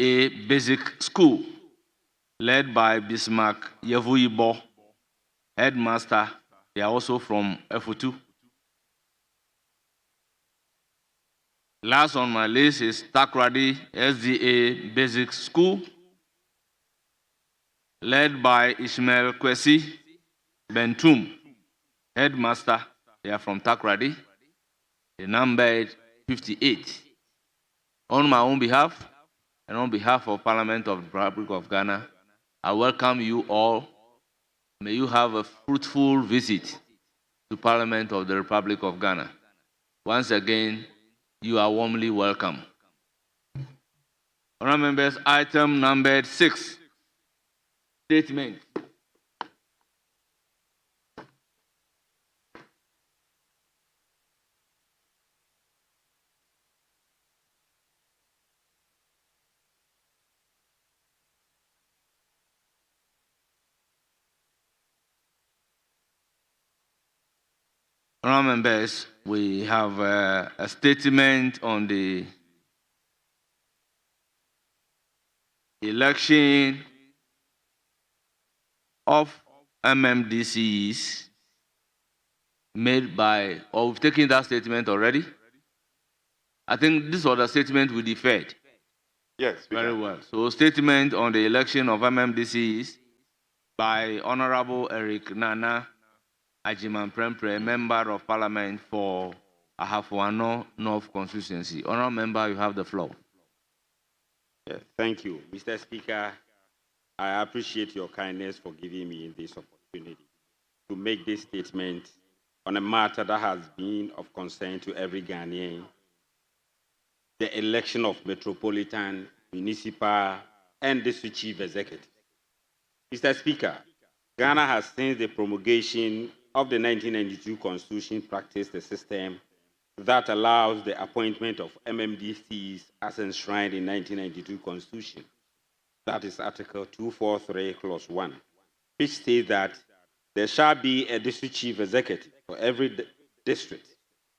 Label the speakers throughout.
Speaker 1: A basic school led by Bismarck Yevuibo, headmaster. They are also from Efutu. Last on my list is Takrady SDA Basic School, led by Ishmael Kwesi Bentum, headmaster. They are from Takrady. The number is 58. On my own behalf and on behalf of Parliament of the Republic of Ghana, I welcome you all. May you have a fruitful visit to Parliament of the Republic of Ghana. Once again, you are warmly welcome. Honourable members, item number 6, statement. Honourable members, we have a statement on the election of MMDCs made by, or we've taken that statement already. I think this was a statement we deferred.
Speaker 2: Yes,
Speaker 1: very well. So, statement on the election of MMDCs by Honorable Eric Nana Ajiman Prempre, Member of Parliament for Ahafo-Ano North Constituency. Honorable Member, you have the floor.
Speaker 2: Yes, thank you, Mr. Speaker. I appreciate your kindness for giving me this opportunity to make this statement on a matter that has been of concern to every Ghanaian, the election of Metropolitan, Municipal, and District Chief Executive. Mr. Speaker, Ghana has, since the promulgation of the 1992 Constitution, practiced a system that allows the appointment of MMDCs as enshrined in 1992 Constitution. That is Article 243, Clause 1, which states that there shall be a District Chief Executive for every district,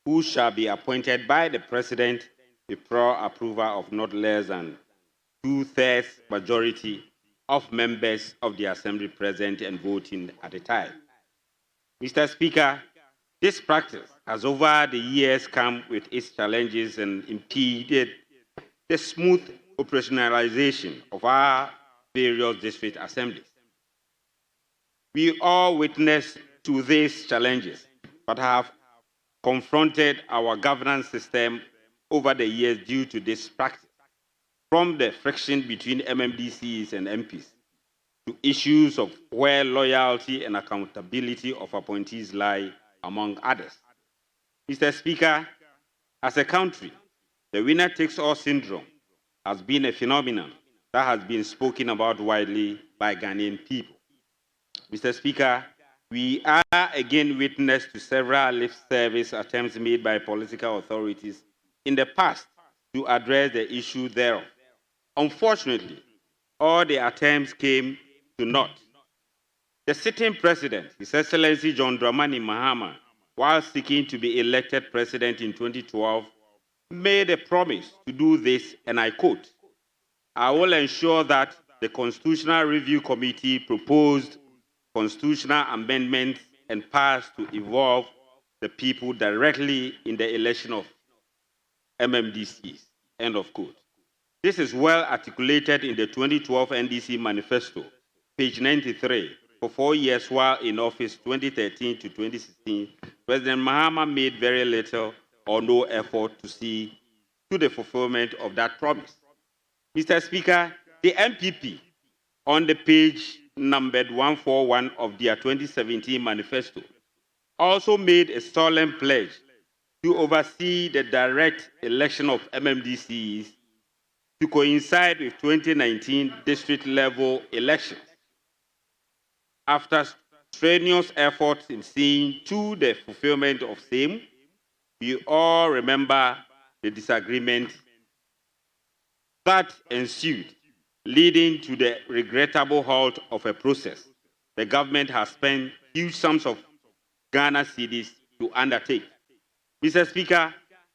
Speaker 2: who shall be appointed by the President with prior approval of not less than 2/3 majority of members of the Assembly present and voting at the time. Mr. Speaker, this practice has over the years come with its challenges and impeded the smooth operationalization of our various district assemblies. We all witness to these challenges, but have confronted our governance system over the years due to this practice, from the friction between MMDCs and MPs to issues of where loyalty and accountability of appointees lie, among others. Mr. Speaker, as a country, the winner-takes-all syndrome has been a phenomenon that has been spoken about widely by Ghanaian people. Mr. Speaker, we are again witness to several lip service attempts made by political authorities in the past to address the issue thereof. Unfortunately, all the attempts came to naught. The sitting president, His Excellency John Dramani Mahama, while seeking to be elected president in 2012, made a promise to do this, and I quote, "I will ensure that the Constitutional Review Committee proposed constitutional amendments and passed to involve the people directly in the election of MMDCs," end of quote. This is well articulated in the 2012 NDC manifesto, page 93. For 4 years while in office, 2013 to 2016, President Mahama made very little or no effort to see to the fulfillment of that promise. Mr. Speaker, the MPP, on the page numbered 141 of their 2017 manifesto, also made a solemn pledge to oversee the direct election of MMDCs to coincide with 2019 district-level elections. After strenuous efforts in seeing to the fulfillment of same, we all remember the disagreement that ensued, leading to the regrettable halt of a process the government has spent huge sums of Ghana cedis to undertake. Mr. Speaker,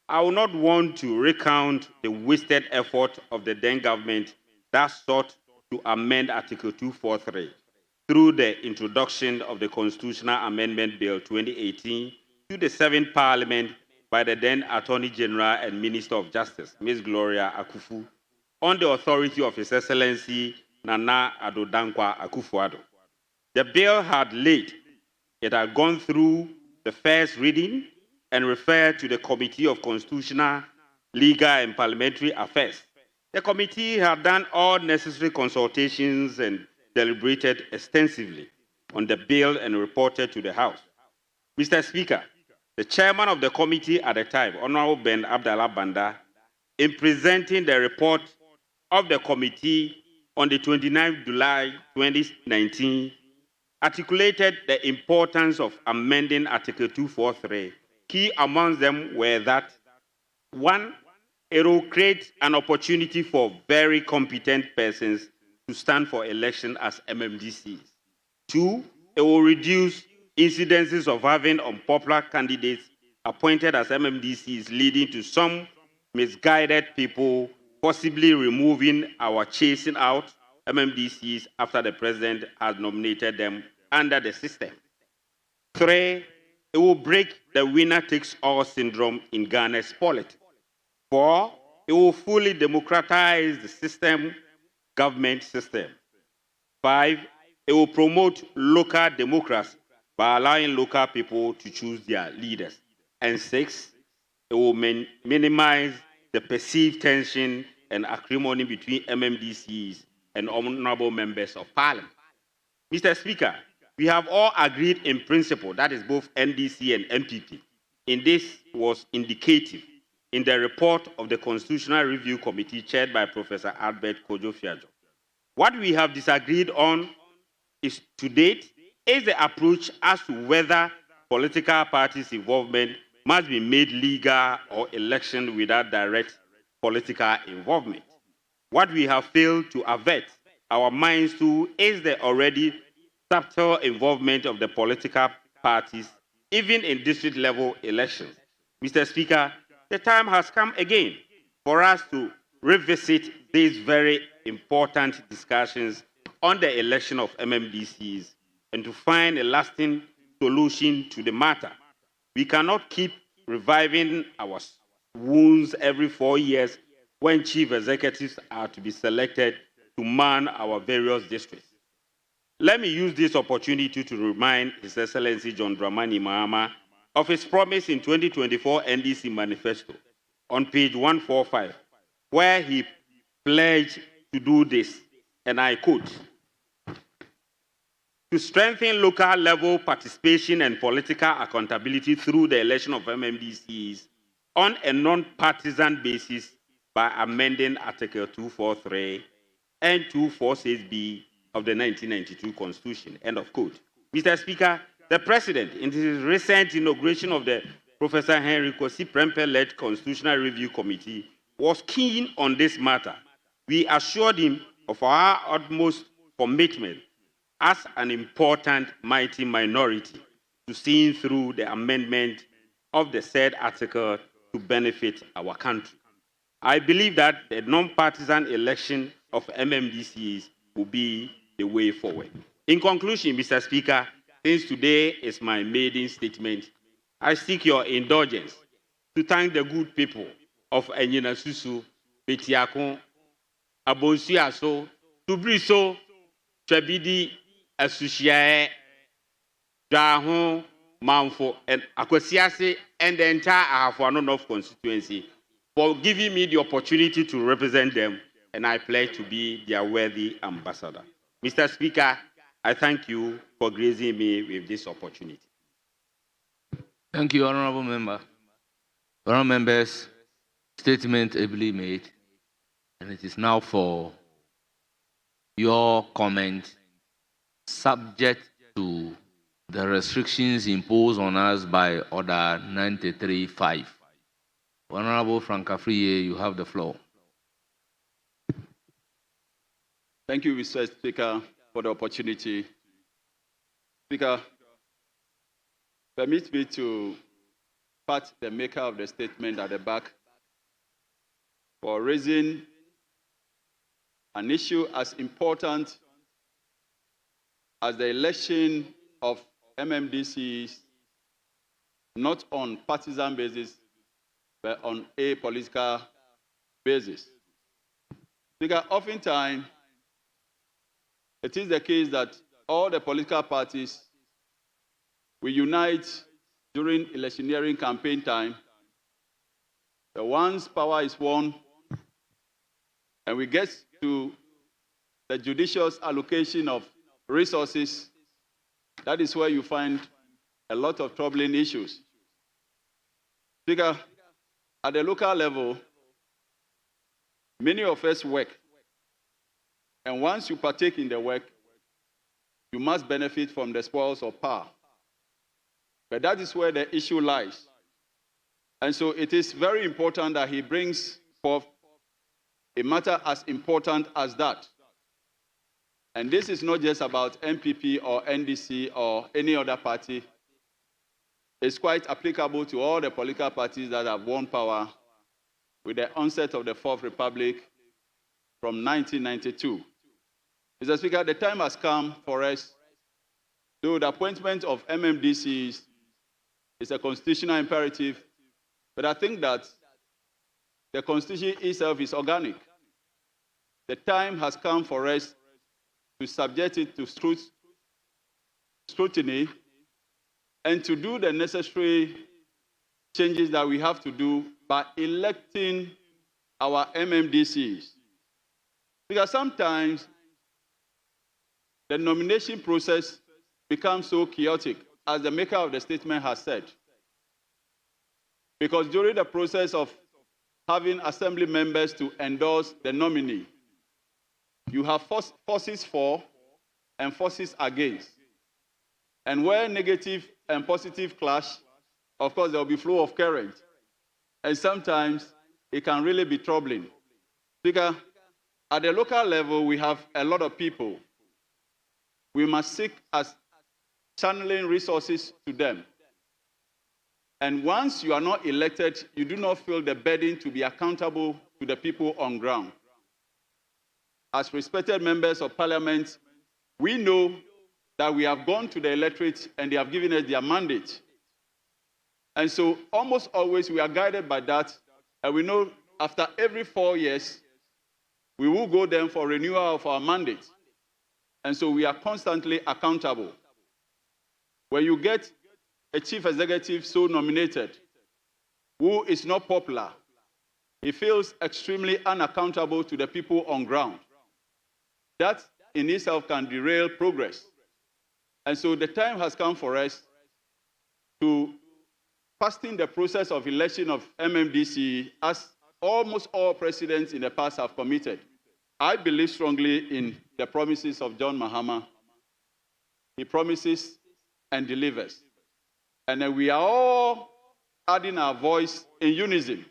Speaker 2: I will not want to recount the wasted effort of the then government that sought to amend Article 243 through the introduction of the Constitutional Amendment Bill 2018 to the 7th Parliament by the then Attorney General and Minister of Justice, Ms. Gloria Akufu, on the authority of His Excellency Nana Addo Dankwa Akufo-Addo. The bill had gone through the first reading and referred to the Committee of Constitutional, Legal and Parliamentary Affairs. The committee had done all necessary consultations and deliberated extensively on the bill and reported to the House. Mr. Speaker, the chairman of the committee at the time, Honorable Ben Abdallah Banda, in presenting the report of the committee on the 29th July 2019, articulated the importance of amending Article 243. Key amongst them were that, 1, it will create an opportunity for very competent persons to stand for election as MMDCs. 2, it will reduce incidences of having unpopular candidates appointed as MMDCs, leading to some misguided people possibly chasing out MMDCs after the president has nominated them under the system. 3, it will break the winner-takes-all syndrome in Ghana's politics. 4, it will fully democratize the government system. 5, it will promote local democracy by allowing local people to choose their leaders. And 6, it will minimize the perceived tension and acrimony between MMDCs and honorable members of Parliament. Mr. Speaker, we have all agreed in principle, that is both NDC and MPP, and this was indicative in the report of the Constitutional Review Committee chaired by Professor Albert Kojo-Fiajo. What we have disagreed on to date is the approach as to whether political parties' involvement must be made legal or election without direct political involvement. What we have failed to avert our minds to is the already subtle involvement of the political parties, even in district-level elections. Mr. Speaker, the time has come again for us to revisit these very important discussions on the election of MMDCs and to find a lasting solution to the matter. We cannot keep reviving our wounds every 4 years when chief executives are to be selected to man our various districts. Let me use this opportunity to remind His Excellency John Dramani Mahama of his promise in 2024 NDC manifesto on page 145, where he pledged to do this, and I quote, to strengthen local level participation and political accountability through the election of MMDCs on a non-partisan basis by amending Article 243 and 246B of the 1992 Constitution, end of quote. Mr. Speaker, the President, in his recent inauguration of the Professor Henry Kwesi Prempeh-led Constitutional Review Committee, was keen on this matter. We assured him of our utmost commitment as an important mighty minority to seeing through the amendment of the said article to benefit our country. I believe that the non-partisan election of MMDCs will be the way forward. In conclusion, Mr. Speaker, since today is my maiden statement, I seek your indulgence to thank the good people of Enyina Susu, Betiako, Abonsuaso, Tubriso, Trebidi, Asushia, Jaho, Manfo, and Akwesiase, and the entire Ahafo North constituency for giving me the opportunity to represent them, and I pledge to be their worthy ambassador. Mr. Speaker, I thank you for gracing me with this opportunity.
Speaker 1: Thank you, Honorable Member. Honorable Members, statement ably made, and it is now for your comment, subject to the restrictions imposed on us by Order 93.5. Honorable Frank Afriye, you have the floor.
Speaker 3: Thank you, Mr. Speaker, for the opportunity. Speaker, permit me to pat the maker of the statement at the back for raising an issue as important as the election of MMDCs, not on partisan basis, but on a political basis. Because oftentimes, it is the case that all the political parties will unite during electioneering campaign time. But once power is won, and we get to the judicious allocation of resources, that is where you find a lot of troubling issues. Speaker, at the local level, many of us work. And once you partake in the work, you must benefit from the spoils of power. But that is where the issue lies. And so it is very important that he brings forth a matter as important as that. And this is not just about MPP or NDC or any other party. It's quite applicable to all the political parties that have won power with the onset of the Fourth Republic from 1992. Mr. Speaker, the time has come for us, though the appointment of MMDCs is a constitutional imperative, but I think that the Constitution itself is organic. The time has come for us to subject it to scrutiny and to do the necessary changes that we have to do by electing our MMDCs. Because sometimes the nomination process becomes so chaotic, as the maker of the statement has said. Because during the process of having assembly members to endorse the nominee, you have forces for and forces against. And where negative and positive clash, of course, there will be flow of current. And sometimes it can really be troubling. Because at the local level, we have a lot of people. We must seek as channeling resources to them. And once you are not elected, you do not feel the burden to be accountable to the people on ground. As respected members of Parliament, we know that we have gone to the electorate and they have given us their mandate. And so almost always we are guided by that, and we know after every 4 years, we will go then for renewal of our mandate. And so we are constantly accountable. When you get a chief executive so nominated, who is not popular, he feels extremely unaccountable to the people on ground. That in itself can derail progress. And so the time has come for us to fasten the process of election of MMDC as almost all presidents in the past have committed. I believe strongly in the promises of John Mahama. He promises and delivers. And then we are all adding our voice in unison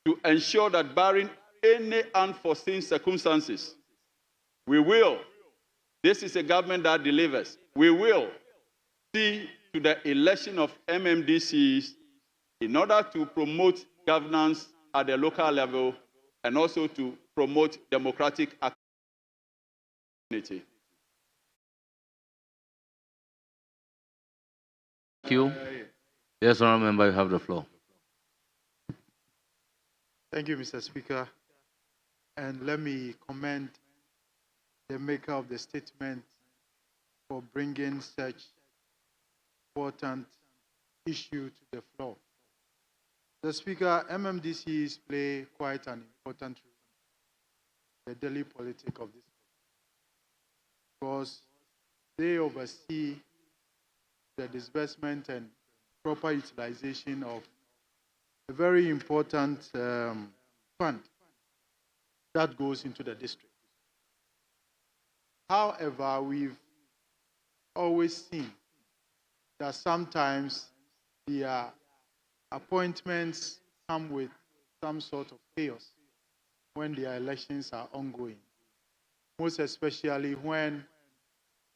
Speaker 3: to ensure that barring any unforeseen circumstances, this is a government that delivers. We will see to the election of MMDCs in order to promote governance at the local level and also to promote democratic activity.
Speaker 1: Thank you. Yes, honourable member, you have the floor.
Speaker 4: Thank you, Mr. Speaker. And let me commend the maker of the statement for bringing such important issue to the floor. The Speaker, MMDCs play quite an important role in the daily politics of this country because they oversee the disbursement and proper utilization of a very important fund that goes into the district. However, we've always seen that sometimes their appointments come with some sort of chaos when their elections are ongoing, most especially when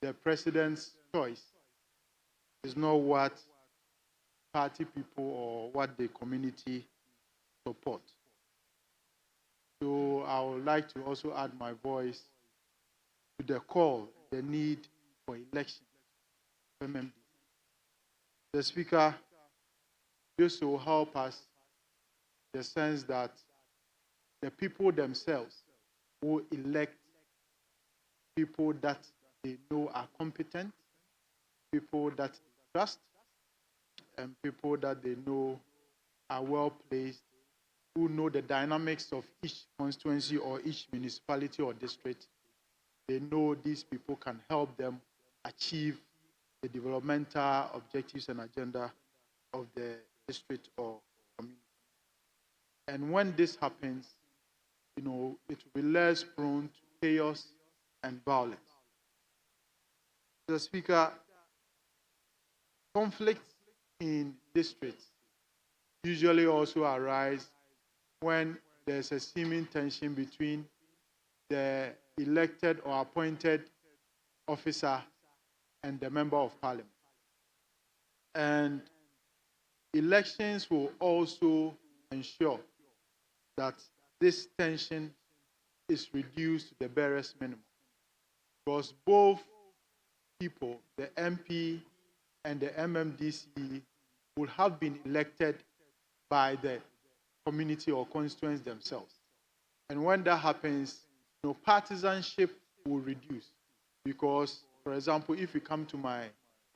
Speaker 4: the president's choice is not what party people or what the community support. So I would like to also add my voice to the call, the need for election. MMD. The Speaker, this will help us in the sense that the people themselves will elect people that they know are competent, people that they trust, and people that they know are well placed, who know the dynamics of each constituency or each municipality or district. They know these people can help them achieve the developmental objectives and agenda of the district or community. And when this happens, it will be less prone to chaos and violence. Mr. Speaker, conflicts in districts usually also arise when there's a seeming tension between the elected or appointed officer and the member of parliament. And elections will also ensure that this tension is reduced to the barest minimum, because both people, the MP and the MMDC, would have been elected by the community or constituents themselves. And when that happens, partisanship will reduce, because, for example, if you come to my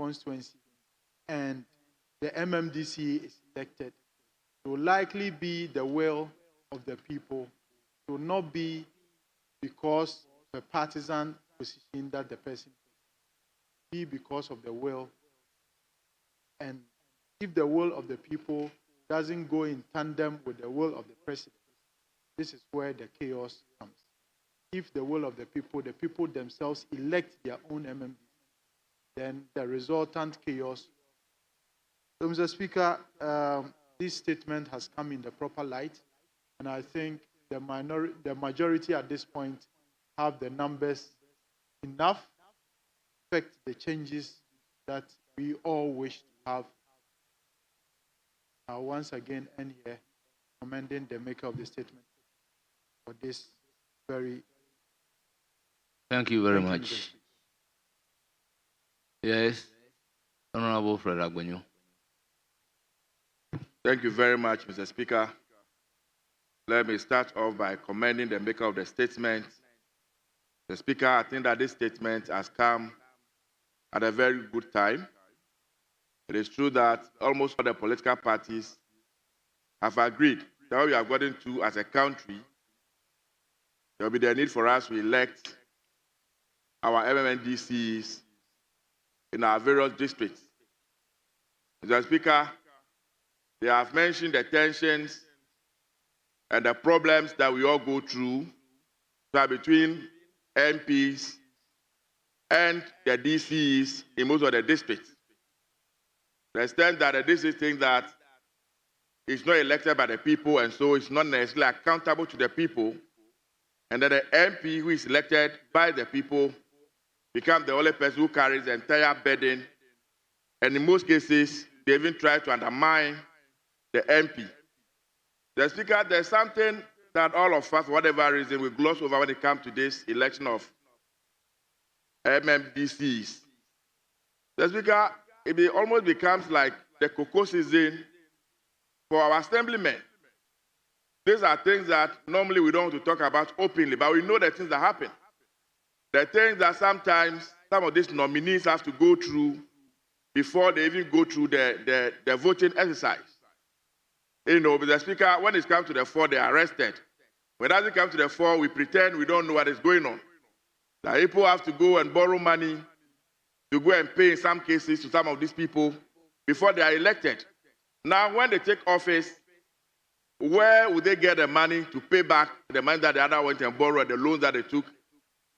Speaker 4: constituency and the MMDC is elected, it will likely be the will of the people. It will not be because of a partisan position that the person be because of the will. And if the will of the people doesn't go in tandem with the will of the president, this is where the chaos comes. If the will of the people themselves elect their own MMD, then the resultant chaos. So, Mr. Speaker, this statement has come in the proper light, and I think the majority at this point have the numbers enough to affect the changes that we all wish to have. I once again end here commending the maker of the statement for this very.
Speaker 1: Thank you very much. Yes, Honorable Fred Agbenyo.
Speaker 5: Thank you very much, Mr. Speaker. Let me start off by commending the maker of the statement. The Speaker, I think that this statement has come at a very good time. It is true that almost all the political parties have agreed that what we have gotten to as a country, there will be the need for us to elect our MMDCs in our various districts. Mr. Speaker, they have mentioned the tensions and the problems that we all go through between MPs and the DCs in most of the districts. The extent that the district think that it's not elected by the people and so it's not necessarily accountable to the people, and that the MP who is elected by the people becomes the only person who carries the entire burden, and in most cases, they even try to undermine the MP. The Speaker, there's something that all of us, for whatever reason, we gloss over when it comes to this election of MMDCs. The Speaker, it almost becomes like the cocoa season for our assemblymen. These are things that normally we don't want to talk about openly, but we know the things that happen. The things that sometimes some of these nominees have to go through before they even go through the voting exercise. But the Speaker, when it comes to the fore, they are arrested. When it doesn't come to the fore, we pretend we don't know what is going on. The people have to go and borrow money to go and pay in some cases to some of these people before they are elected. Now, when they take office, where would they get the money to pay back the money that the other went and borrowed, the loans that they took to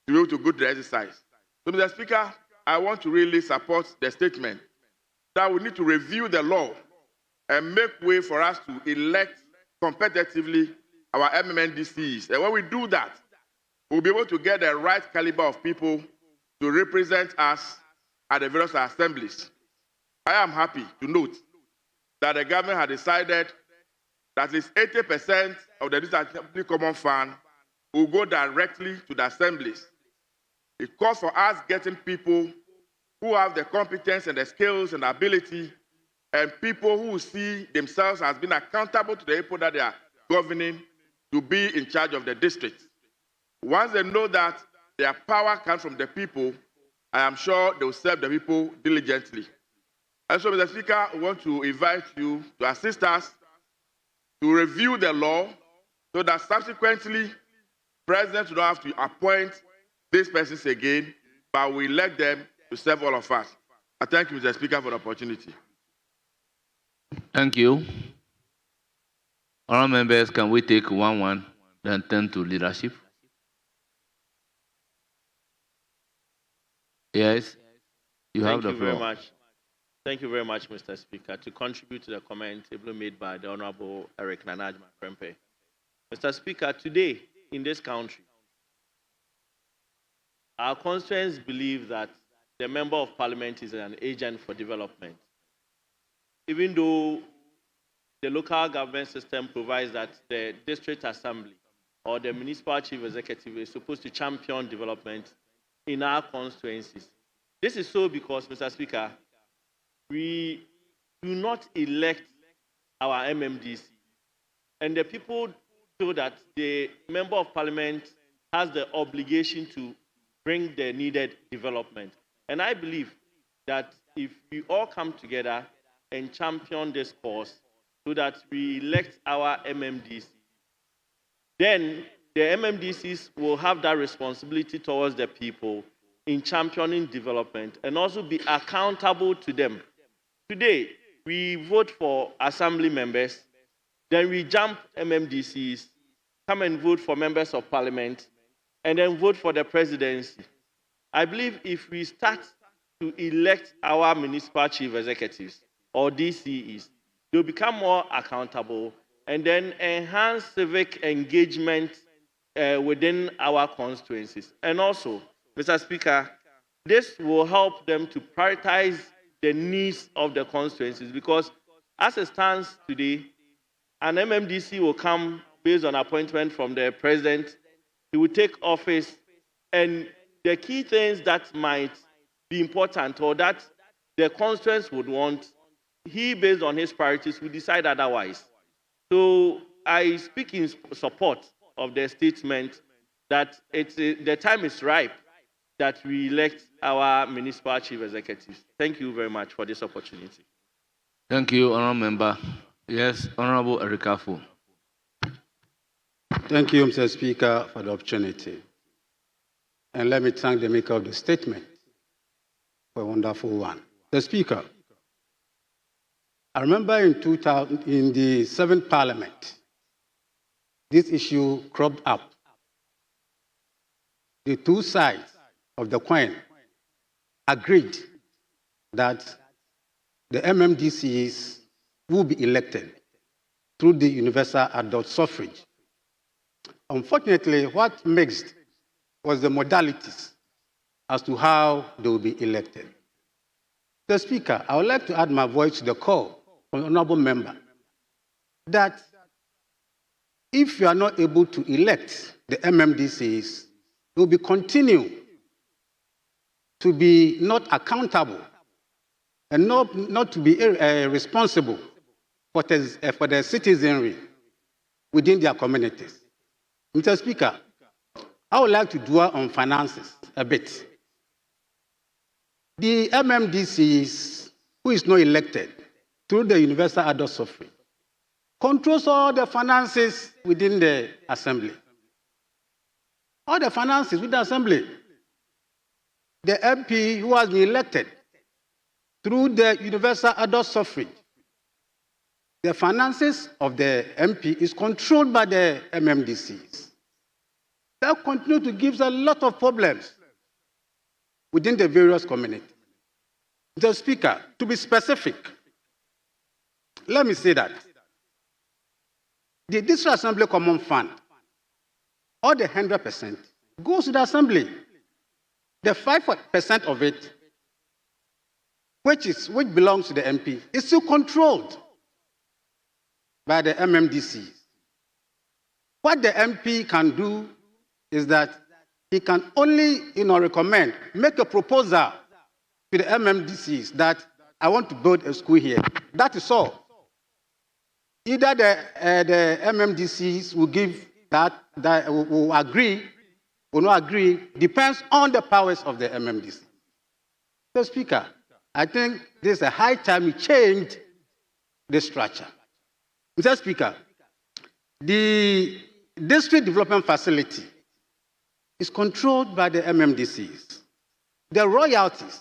Speaker 5: be able to go to the exercise? So, Mr. Speaker, I want to really support the statement that we need to review the law and make way for us to elect competitively our MMDCs. And when we do that, we'll be able to get the right caliber of people to represent us at the various assemblies. I am happy to note that the government had decided that is 80% of the District Assembly Common Fund will go directly to the assemblies. It calls for us getting people who have the competence and the skills and ability, and people who see themselves as being accountable to the people that they are governing to be in charge of the district. Once they know that their power comes from the people, I am sure they will serve the people diligently. And so, Mr. Speaker, I want to invite you to assist us to review the law so that subsequently, President will not have to appoint these persons again, but we elect them to serve all of us. I thank you, Mr. Speaker, for the opportunity.
Speaker 1: Thank you. Honourable members, can we take 1-1, then turn to leadership? Yes, you have the floor.
Speaker 6: Thank you very much. Thank you very much, Mr. Speaker. To contribute to the comment made by the Honourable Eric Nanajma Prempe. Mr. Speaker, today in this country, our constituents believe that the Member of Parliament is an agent for development. Even though the local government system provides that the district assembly or the municipal chief executive is supposed to champion development in our constituencies. This is so because, Mr. Speaker, we do not elect our MMDC. And the people feel that the Member of Parliament has the obligation to bring the needed development. And I believe that if we all come together and champion this cause so that we elect our MMDC, then the MMDCs will have that responsibility towards the people in championing development and also be accountable to them. Today, we vote for assembly members, then we jump MMDCs, come and vote for members of parliament, and then vote for the presidency. I believe if we start to elect our municipal chief executives or DCEs, they'll become more accountable and then enhance civic engagement within our constituencies. And also, Mr. Speaker, this will help them to prioritize the needs of the constituencies because as it stands today, an MMDC will come based on appointment from the president. He will take office, and the key things that might be important or that the constituents would want, he, based on his priorities, will decide otherwise. So I speak in support of the statement that the time is ripe that we elect our municipal chief executives. Thank you very much for this opportunity.
Speaker 1: Thank you, Honourable Member. Yes, Honourable Erikafu.
Speaker 7: Thank you, Mr. Speaker, for the opportunity. And let me thank the maker of the statement for a wonderful one. The Speaker, I remember in the 7th Parliament, this issue cropped up. The two sides of the coin agreed that the MMDCs will be elected through the universal adult suffrage. Unfortunately, what mixed was the modalities as to how they will be elected. The Speaker, I would like to add my voice to the call from the honourable member that if you are not able to elect the MMDCs, they will be continue to be not accountable and not to be responsible for the citizenry within their communities. Mr. Speaker, I would like to dwell on finances a bit. The MMDCs, who is not elected through the universal adult suffrage, controls all the finances within the assembly. All the finances with the assembly. The MP who has been elected through the universal adult suffrage, the finances of the MP is controlled by the MMDCs. That continues to give a lot of problems within the various communities. Mr. Speaker, to be specific, let me say that the District Assembly Common Fund, all the 100% goes to the Assembly. The 5% of it, which belongs to the MP, is still controlled by the MMDCs. What the MP can do is that he can only recommend, make a proposal to the MMDCs that I want to build a school here. That is all. Either the MMDCs will give that will agree, will not agree, depends on the powers of the MMDC. So, Speaker, I think this is a high time we changed the structure. Mr. Speaker, the district development facility is controlled by the MMDCs. The royalties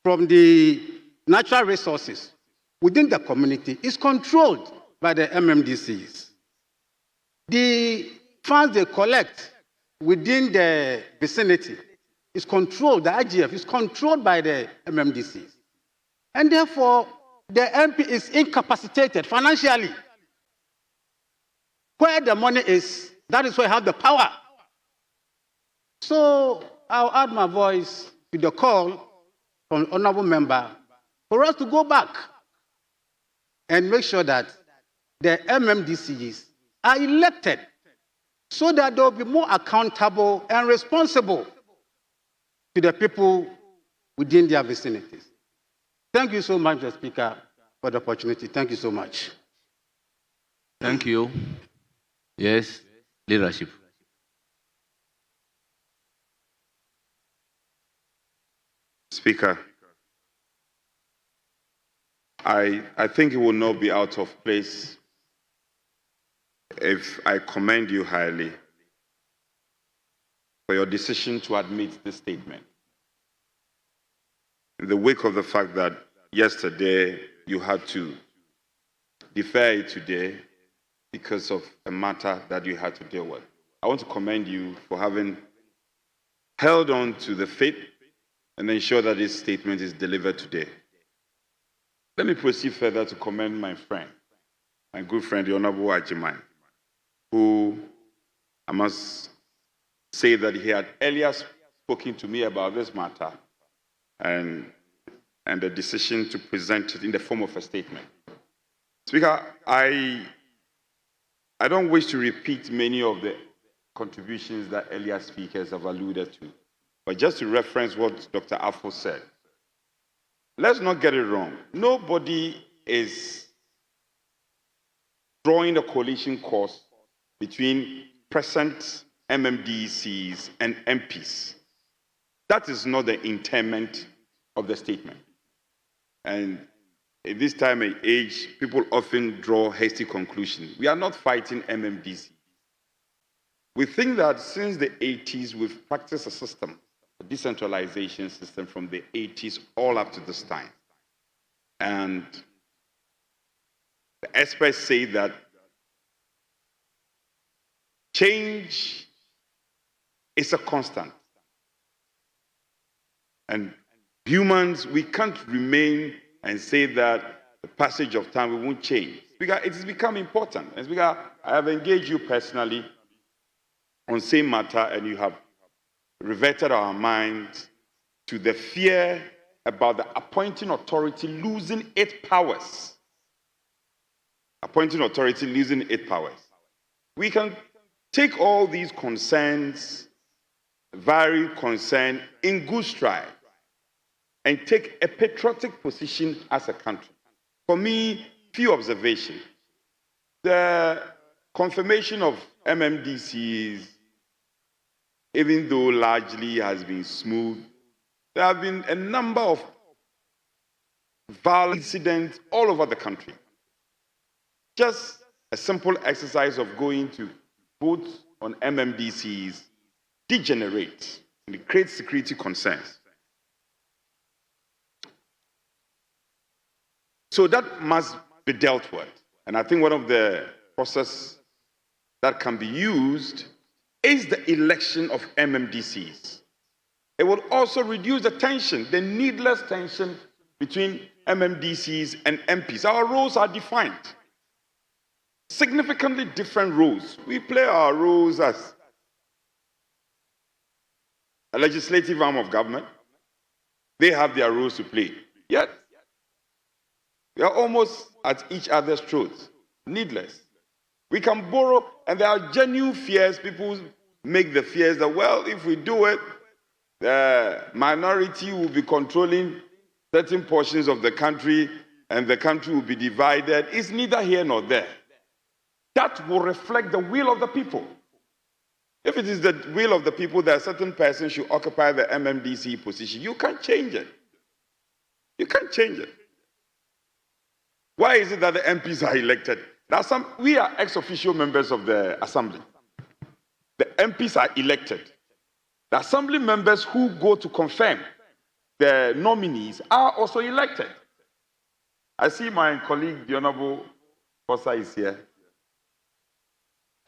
Speaker 7: from the natural resources within the community is controlled by the MMDCs. The funds they collect within the vicinity is controlled, the IGF is controlled by the MMDCs. And therefore, the MP is incapacitated financially. Where the money is, that is where I have the power. So I'll add my voice to the call from honorable member for us to go back and make sure that the MMDCs are elected so that they'll be more accountable and responsible to the people within their vicinities. Thank you so much, Mr. Speaker, for the opportunity. Thank you so much.
Speaker 1: Thank you. Yes, leadership.
Speaker 2: Speaker, I think it will not be out of place if I commend you highly for your decision to admit this statement. In the wake of the fact that yesterday you had to defer it today because of a matter that you had to deal with. I want to commend you for having held on to the faith and ensure that this statement is delivered today. Let me proceed further to commend my friend, my good friend, the Honorable Ajimai, who I must say that he had earlier spoken to me about this matter and the decision to present it in the form of a statement. Speaker, I don't wish to repeat many of the contributions that earlier speakers have alluded to, but just to reference what Dr. Afo said. Let's not get it wrong. Nobody is drawing a coalition course between present MMDCs and MPs. That is not the intent of the statement. And at this time and age, people often draw hasty conclusions. We are not fighting MMDC. We think that since the 80s, we've practiced a system, a decentralization system from the 80s all up to this time. And the experts say that change is a constant. And humans, we can't remain and say that the passage of time we won't change. Because it has become important. And because I have engaged you personally on same matter, and you have reverted our minds to the fear about the appointing authority losing its powers. Appointing authority losing its powers. We can take all these concerns, varied concern, in good stride and take a patriotic position as a country. For me, few observations. The confirmation of MMDCs, even though largely has been smooth, there have been a number of violent incidents all over the country. Just a simple exercise of going to vote on MMDCs degenerates and it creates security concerns. So that must be dealt with. And I think one of the processes that can be used is the election of MMDCs. It will also reduce the tension, the needless tension between MMDCs and MPs. Our roles are defined. Significantly different roles. We play our roles as a legislative arm of government. They have their roles to play. Yet, we are almost at each other's throats. Needless. We can borrow, and there are genuine fears. People make the fears that, well, if we do it, the minority will be controlling certain portions of the country and the country will be divided. It's neither here nor there. That will reflect the will of the people. If it is the will of the people that a certain person should occupy the MMDC position, you can't change it. You can't change it. Why is it that the MPs are elected? We are ex-official members of the assembly. The MPs are elected. The assembly members who go to confirm the nominees are also elected. I see my colleague, the Honorable Kosa, is here.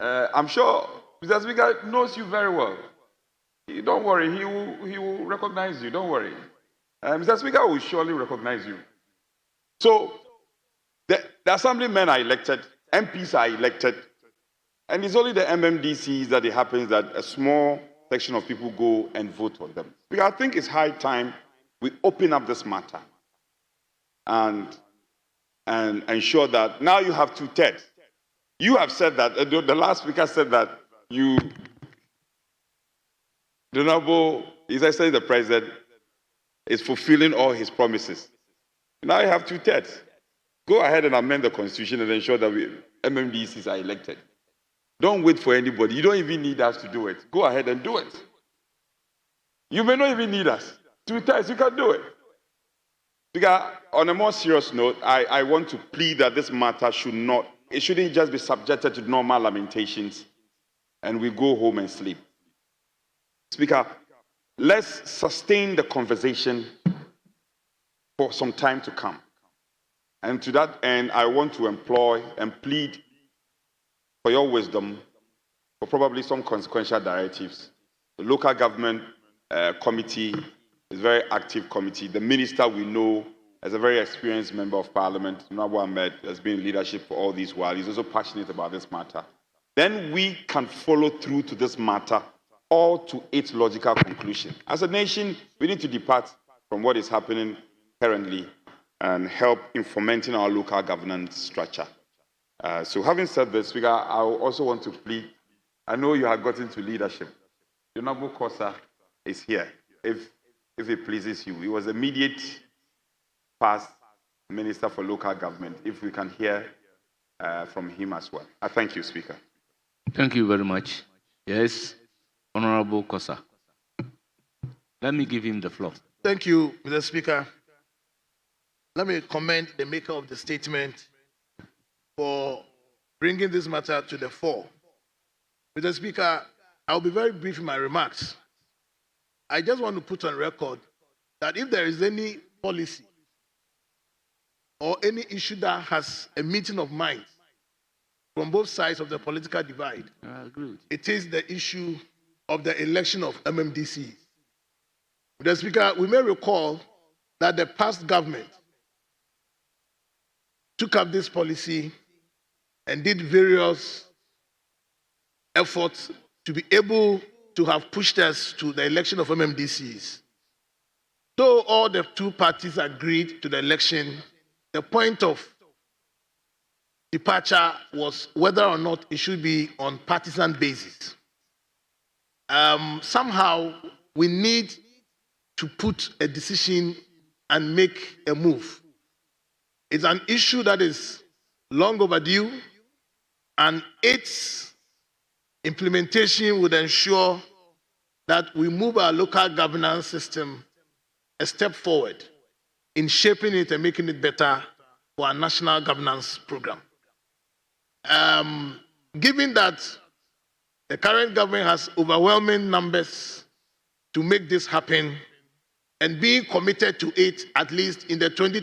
Speaker 2: I'm sure Mr. Speaker knows you very well. Don't worry, he will recognize you. Don't worry. Mr. Speaker will surely recognize you. So, the assemblymen are elected, MPs are elected, and it's only the MMDCs that it happens that a small section of people go and vote on them. Because I think it's high time we open up this matter and ensure that now you have 2/3. You have said that, the last speaker said that the Honorable, His Excellency the President, is fulfilling all his promises. Now you have 2/3. Go ahead and amend the Constitution and ensure that MMDCs are elected. Don't wait for anybody. You don't even need us to do it. Go ahead and do it. You may not even need us. 2/3, you can do it. Because on a more serious note, I want to plead that this matter shouldn't just be subjected to normal lamentations and we go home and sleep. Speaker, let's sustain the conversation for some time to come. And to that end, I want to employ and plead for your wisdom for probably some consequential directives. The local government committee is a very active committee. The minister we know as a very experienced member of parliament, Nabu Ahmed, has been in leadership for all this while. He's also passionate about this matter. Then we can follow through to this matter all to its logical conclusion. As a nation, we need to depart from what is happening currently and help in fomenting our local governance structure. So having said this, Speaker, I also want to plead, I know you have gotten to leadership. The Honorable Kosa is here, if it pleases you. He was immediate past Minister for Local Government, if we can hear from him as well. I thank you, Speaker.
Speaker 1: Thank you very much. Yes, Honorable Kosa. Let me give him the floor.
Speaker 8: Thank you, Mr. Speaker. Let me commend the maker of the statement for bringing this matter to the fore. Mr. Speaker, I'll be very brief in my remarks. I just want to put on record that if there is any policy or any issue that has a meeting of minds from both sides of the political divide,
Speaker 1: I agree.
Speaker 8: it is the issue of the election of MMDCs. Mr. Speaker, we may recall that the past government took up this policy and did various efforts to be able to have pushed us to the election of MMDCs. Though all the two parties agreed to the election, the point of departure was whether or not it should be on partisan basis. Somehow, we need to put a decision and make a move. It's an issue that is long overdue, and its implementation would ensure that we move our local governance system a step forward in shaping it and making it better for our national governance program. Given that the current government has overwhelming numbers to make this happen, and being committed to it at least in the 20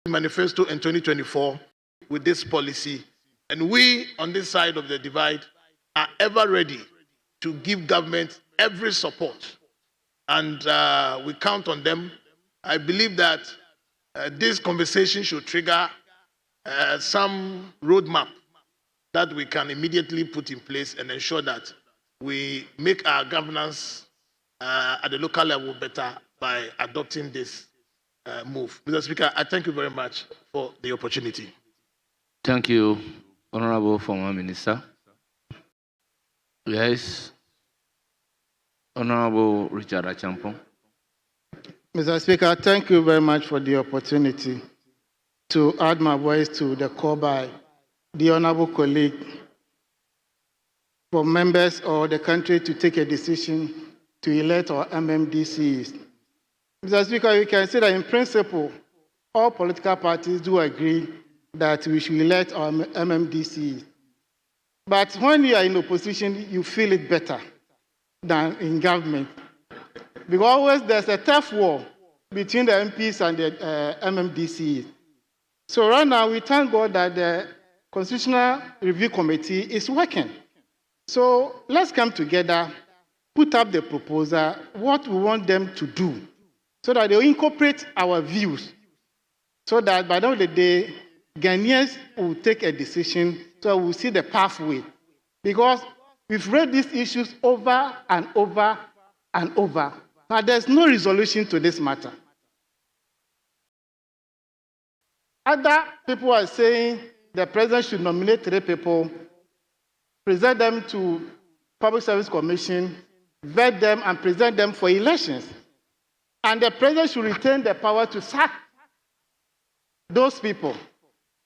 Speaker 8: manifesto in 2024 with this policy, and we on this side of the divide are ever ready to give government every support, and we count on them. I believe that this conversation should trigger some roadmap that we can immediately put in place and ensure that we make our governance at the local level better by adopting this move. Mr. Speaker, I thank you very much for the opportunity.
Speaker 1: Thank you, Honorable Former Minister. Yes, Honorable Richard Achampong.
Speaker 9: Mr. Speaker, thank you very much for the opportunity to add my voice to the call by the honorable colleague for members of the country to take a decision to elect our MMDCs. Mr. Speaker, we can say that in principle, all political parties do agree that we should elect our MMDCs. But when you are in opposition, you feel it better than in government. Because always there's a tough war between the MPs and the MMDCs. So right now, we thank God that the Constitutional Review Committee is working. So let's come together, put up the proposal, what we want them to do, so that they incorporate our views, so that by the end of the day, Ghanaians will take a decision, so we'll see the pathway. Because we've read these issues over and over and over, but there's no resolution to this matter. Other people are saying the president should nominate 3 people, present them to Public Service Commission, vet them, and present them for elections. And the president should retain the power to sack those people.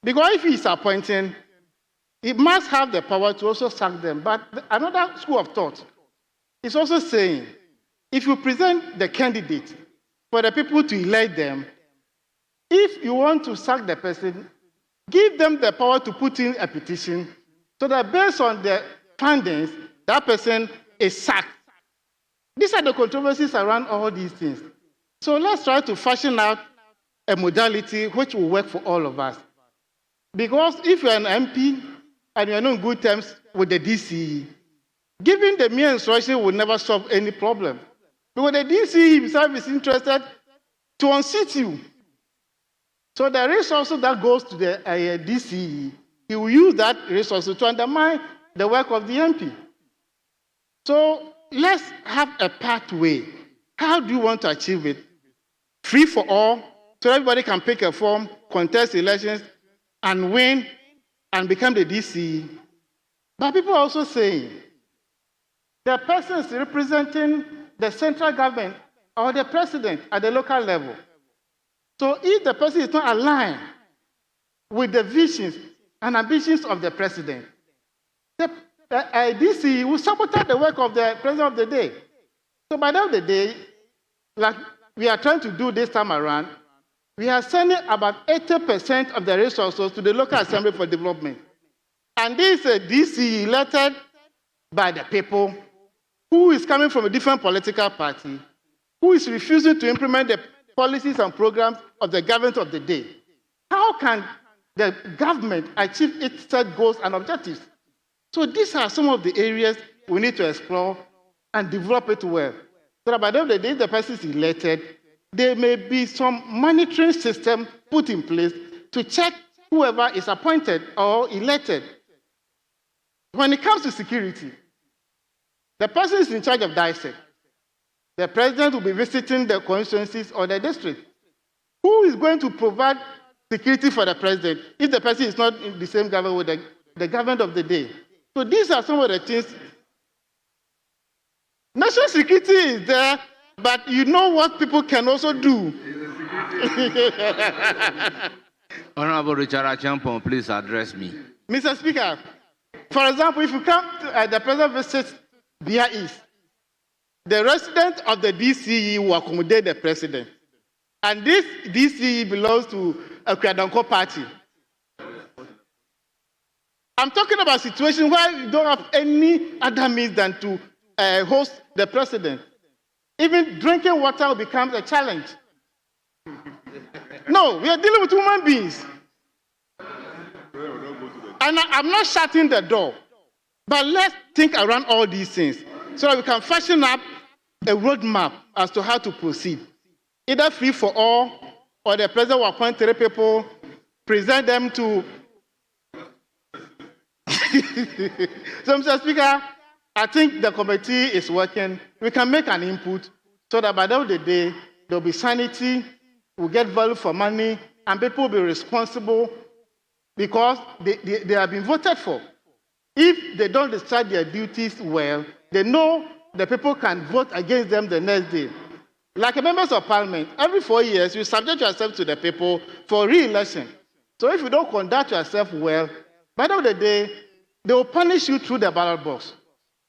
Speaker 9: Because if he is appointing, he must have the power to also sack them. But another school of thought is also saying, if you present the candidate for the people to elect them, if you want to sack the person, give them the power to put in a petition so that based on the findings, that person is sacked. These are the controversies around all these things. So let's try to fashion out a modality which will work for all of us. Because if you're an MP and you're not in good terms with the DCE, giving the mere instruction will never solve any problem. Because the DCE himself is interested to unseat you. So the resources that goes to the DCE, he will use that resource to undermine the work of the MP. So let's have a pathway. How do you want to achieve it? Free for all, so everybody can pick a form, contest elections, and win, and become the DCE. But people are also saying the person is representing the central government or the president at the local level. So if the person is not aligned with the visions and ambitions of the president, the DCE will sabotage the work of the president of the day. So by the end of the day, like we are trying to do this time around, we are sending about 80% of the resources to the local assembly for development. And this is a DCE elected by the people who is coming from a different political party, who is refusing to implement the policies and programs of the government of the day. How can the government achieve its set goals and objectives? So these are some of the areas we need to explore and develop it well. So that by the end of the day, the person is elected, there may be some monitoring system put in place to check whoever is appointed or elected. When it comes to security, the person is in charge of dissect. The president will be visiting the constituencies or the district. Who is going to provide security for the president if the person is not in the same government with the government of the day? So these are some of the things. National security is there, but you know what people can also do.
Speaker 1: Honorable Richard Achampong, please address me.
Speaker 9: Mr. Speaker, for example, if you come to the president visits Bia East, the residents of the DCE will accommodate the president. And this DCE belongs to a Kwadanko party. I'm talking about a situation where you don't have any other means than to host the president. Even drinking water becomes a challenge. No, we are dealing with human beings. And I'm not shutting the door. But let's think around all these things so that we can fashion up a roadmap as to how to proceed. Either free for all, or the president will appoint 3 people, present them to. So, Mr. Speaker, I think the committee is working. We can make an input so that by the end of the day, there will be sanity will get value for money, and people will be responsible because they have been voted for. If they don't discharge their duties well, they know the people can vote against them the next day. Like members of parliament, every 4 years, you subject yourself to the people for re-election. So if you don't conduct yourself well, by the end of the day, they will punish you through the ballot box.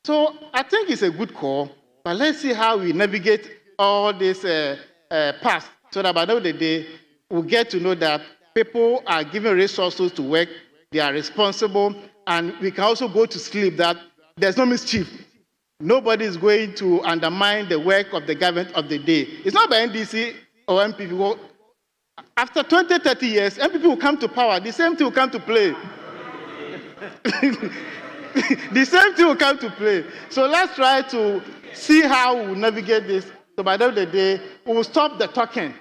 Speaker 9: So I think it's a good call, but let's see how we navigate all this path so that by the end of the day, we'll get to know that people are given resources to work, they are responsible, and we can also go to sleep that there's no mischief. Nobody is going to undermine the work of the government of the day. It's not by NDC or MPP. After 20, 30 years, MPP will come to power. The same thing will come to play. The same thing will come to play. So let's try to see how we will navigate this. So by the end of the day, we will stop the talking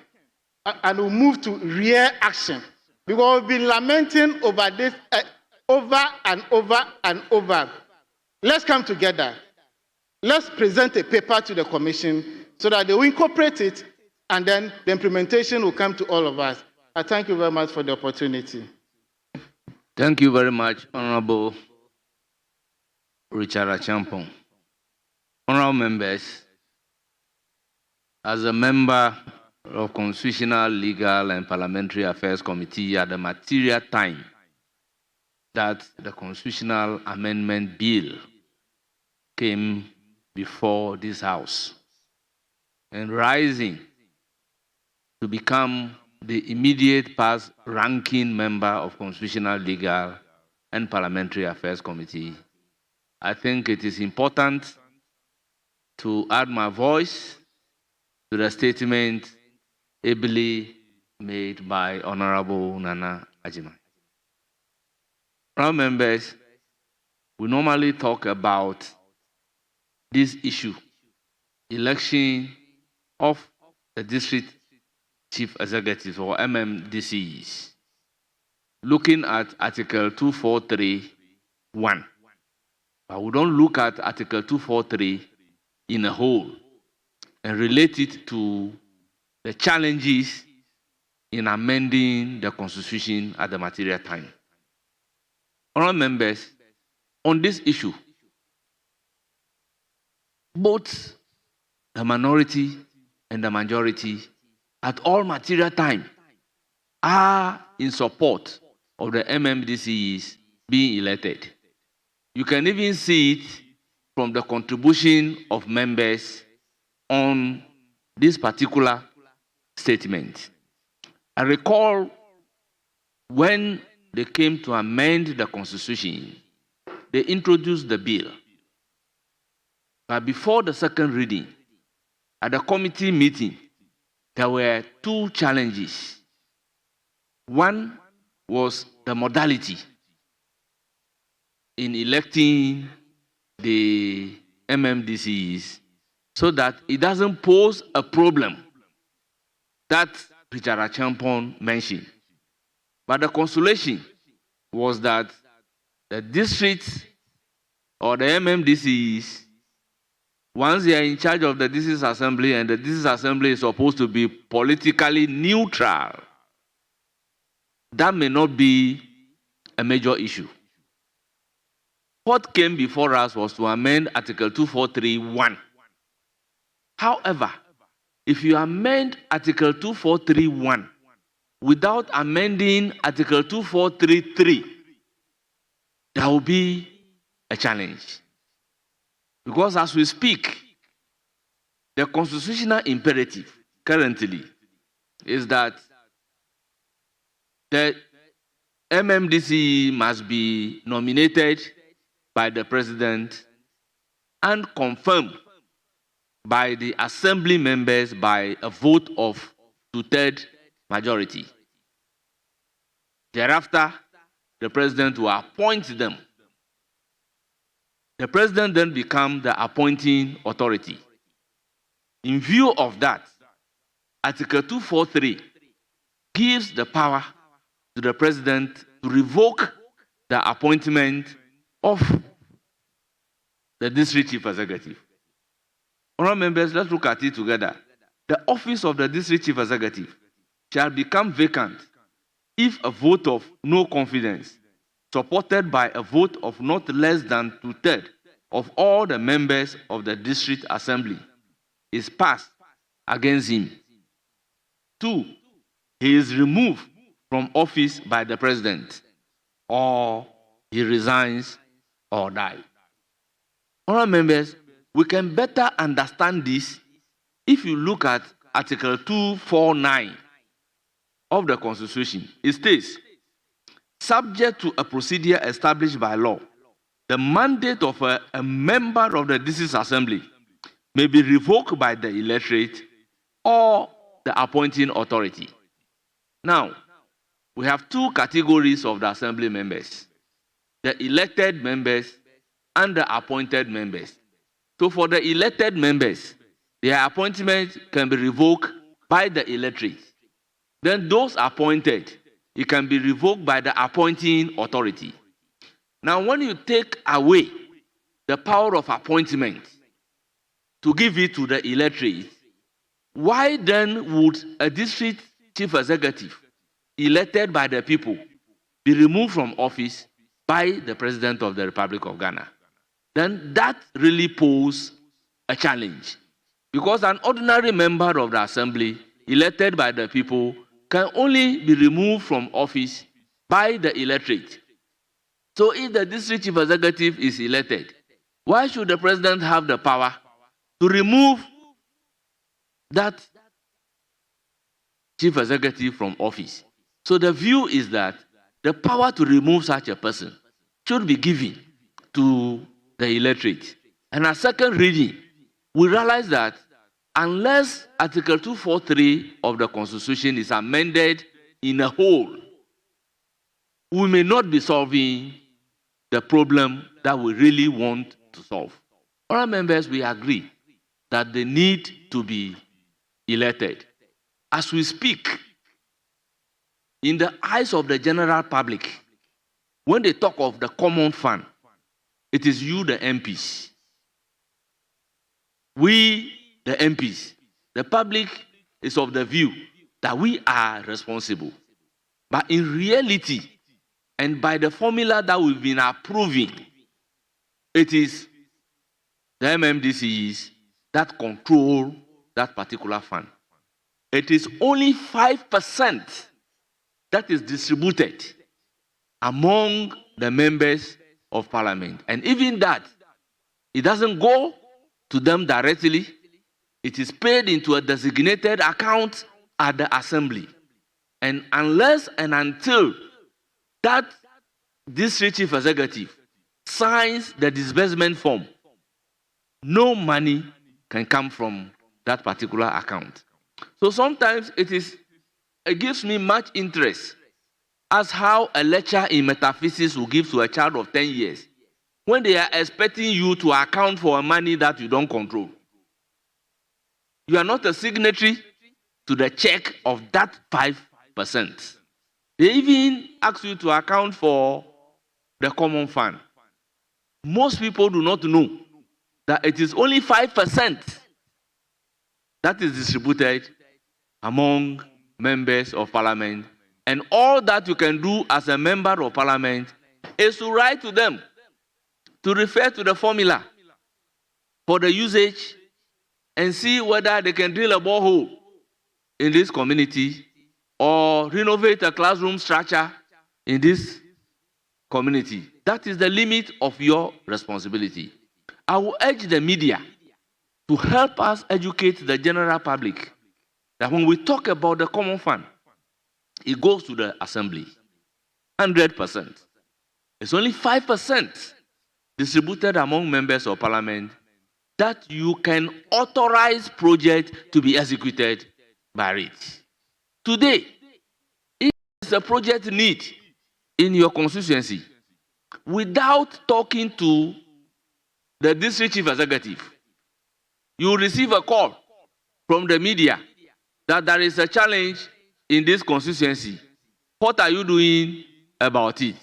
Speaker 9: and we'll move to real action. Because we've been lamenting over this over and over and over. Let's come together. Let's present a paper to the commission so that they will incorporate it, and then the implementation will come to all of us. I thank you very much for the opportunity.
Speaker 1: Thank you very much, Honorable Richard Achampong. Honorable members, as a member of Constitutional, Legal, and Parliamentary Affairs Committee at the material time that the Constitutional Amendment Bill came before this House, and rising to become the immediate past ranking member of Constitutional, Legal, and Parliamentary Affairs Committee, I think it is important to add my voice to the statement ably made by Honorable Nana Ajimai. Honorable members, we normally talk about this issue, election of the district chief executives or MMDCs, looking at Article 243(1). But we don't look at Article 243 in a whole and relate it to the challenges in amending the Constitution at the material time. Honourable members, on this issue, both the minority and the majority at all material time are in support of the MMDCs being elected. You can even see it from the contribution of members on this particular statement. I recall when they came to amend the Constitution, they introduced the bill. But before the second reading, at the committee meeting, there were two challenges. One was the modality in electing the MMDCs so that it doesn't pose a problem that Richard Achampong mentioned. But the consolation was that the districts or the MMDCs, once they are in charge of the district assembly, and the district assembly is supposed to be politically neutral, that may not be a major issue. What came before us was to amend Article 243(1). However, if you amend Article 243(1) without amending Article 243(3), there will be a challenge. Because as we speak, the constitutional imperative currently is that the MMDC must be nominated by the president and confirmed by the assembly members by a vote of 2/3 majority. Thereafter, the president will appoint them. The president then becomes the appointing authority. In view of that, Article 243 gives the power to the president to revoke the appointment of the district chief executive. Honourable members, let's look at it together. The office of the district chief executive shall become vacant if a vote of no confidence, supported by a vote of not less than 2/3 of all the members of the district assembly, is passed against him. 2, he is removed from office by the president, or he resigns or dies. Honourable members, we can better understand this if you look at Article 249 of the Constitution. It states, subject to a procedure established by law, the mandate of a member of the district assembly may be revoked by the electorate or the appointing authority. Now, we have two categories of the assembly members, the elected members and the appointed members. So for the elected members, their appointment can be revoked by the electorate. Then those appointed, it can be revoked by the appointing authority. Now, when you take away the power of appointment to give it to the electorate, why then would a district chief executive elected by the people be removed from office by the President of the Republic of Ghana? Then that really poses a challenge, because an ordinary member of the assembly elected by the people can only be removed from office by the electorate. So if the district chief executive is elected, why should the president have the power to remove that chief executive from office? So the view is that the power to remove such a person should be given to the electorate. And at second reading, we realize that unless Article 243 of the Constitution is amended in a whole, we may not be solving the problem that we really want to solve. All members, we agree that they need to be elected. As we speak, in the eyes of the general public, when they talk of the common fund, it is you, the MPs. We, the MPs, the public is of the view that we are responsible. But in reality, and by the formula that we've been approving, it is the MMDCs that control that particular fund. It is only 5% that is distributed among the members of parliament. And even that, it doesn't go to them directly. It is paid into a designated account at the assembly. And unless and until that district chief executive signs the disbursement form, no money can come from that particular account. So sometimes it gives me much interest as how a lecture in metaphysics will give to a child of 10 years when they are expecting you to account for money that you don't control. You are not a signatory to the check of that 5%. They even ask you to account for the common fund. Most people do not know that it is only 5% that is distributed among members of parliament. And all that you can do as a member of parliament is to write to them to refer to the formula for the usage and see whether they can drill a borehole in this community or renovate a classroom structure in this community. That is the limit of your responsibility. I will urge the media to help us educate the general public that when we talk about the common fund, it goes to the assembly, 100%. It's only 5% distributed among members of parliament that you can authorize projects to be executed by it. Today, if there's a project need in your constituency, without talking to the district chief executive, you receive a call from the media that there is a challenge in this constituency. What are you doing about it?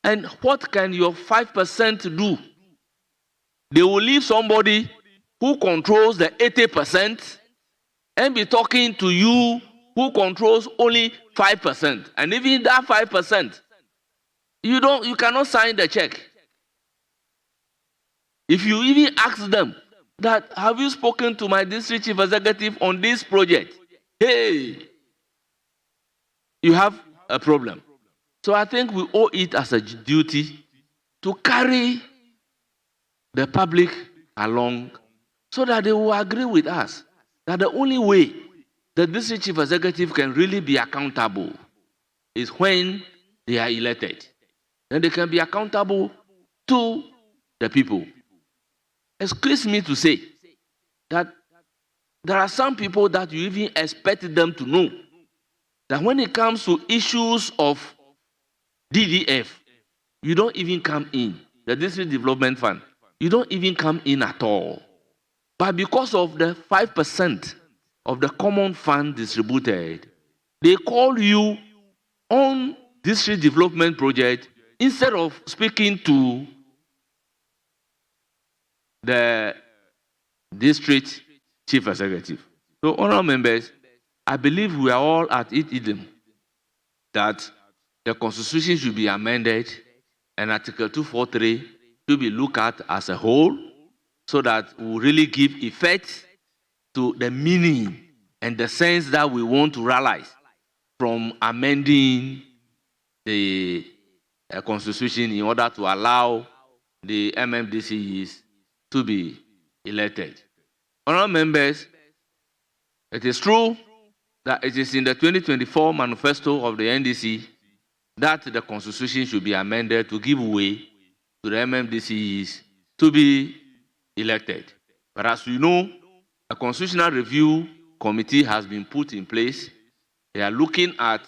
Speaker 1: And what can your 5% do? They will leave somebody who controls the 80% and be talking to you who controls only 5%, and even that 5%, you cannot sign the check. If you even ask them that, have you spoken to my district chief executive on this project? Hey, you have a problem. So I think we owe it as a duty to carry the public along so that they will agree with us that the only way the district chief executive can really be accountable is when they are elected. Then they can be accountable to the people. Excuse me to say that there are some people that you even expect them to know that when it comes to issues of DDF, you don't even come in. The District Development Fund, you don't even come in at all. But because of the 5% of the common fund distributed, they call you on district development project instead of speaking to the district chief executive. So, honorable members, I believe we are all at it that the constitution should be amended and Article 243 to be looked at as a whole so that we really give effect to the meaning and the sense that we want to realize from amending the constitution in order to allow the MMDCs to be elected. Honorable members, it is true that it is in the 2024 manifesto of the NDC that the constitution should be amended to give way to the MMDCs to be elected. But as you know, a constitutional review committee has been put in place. They are looking at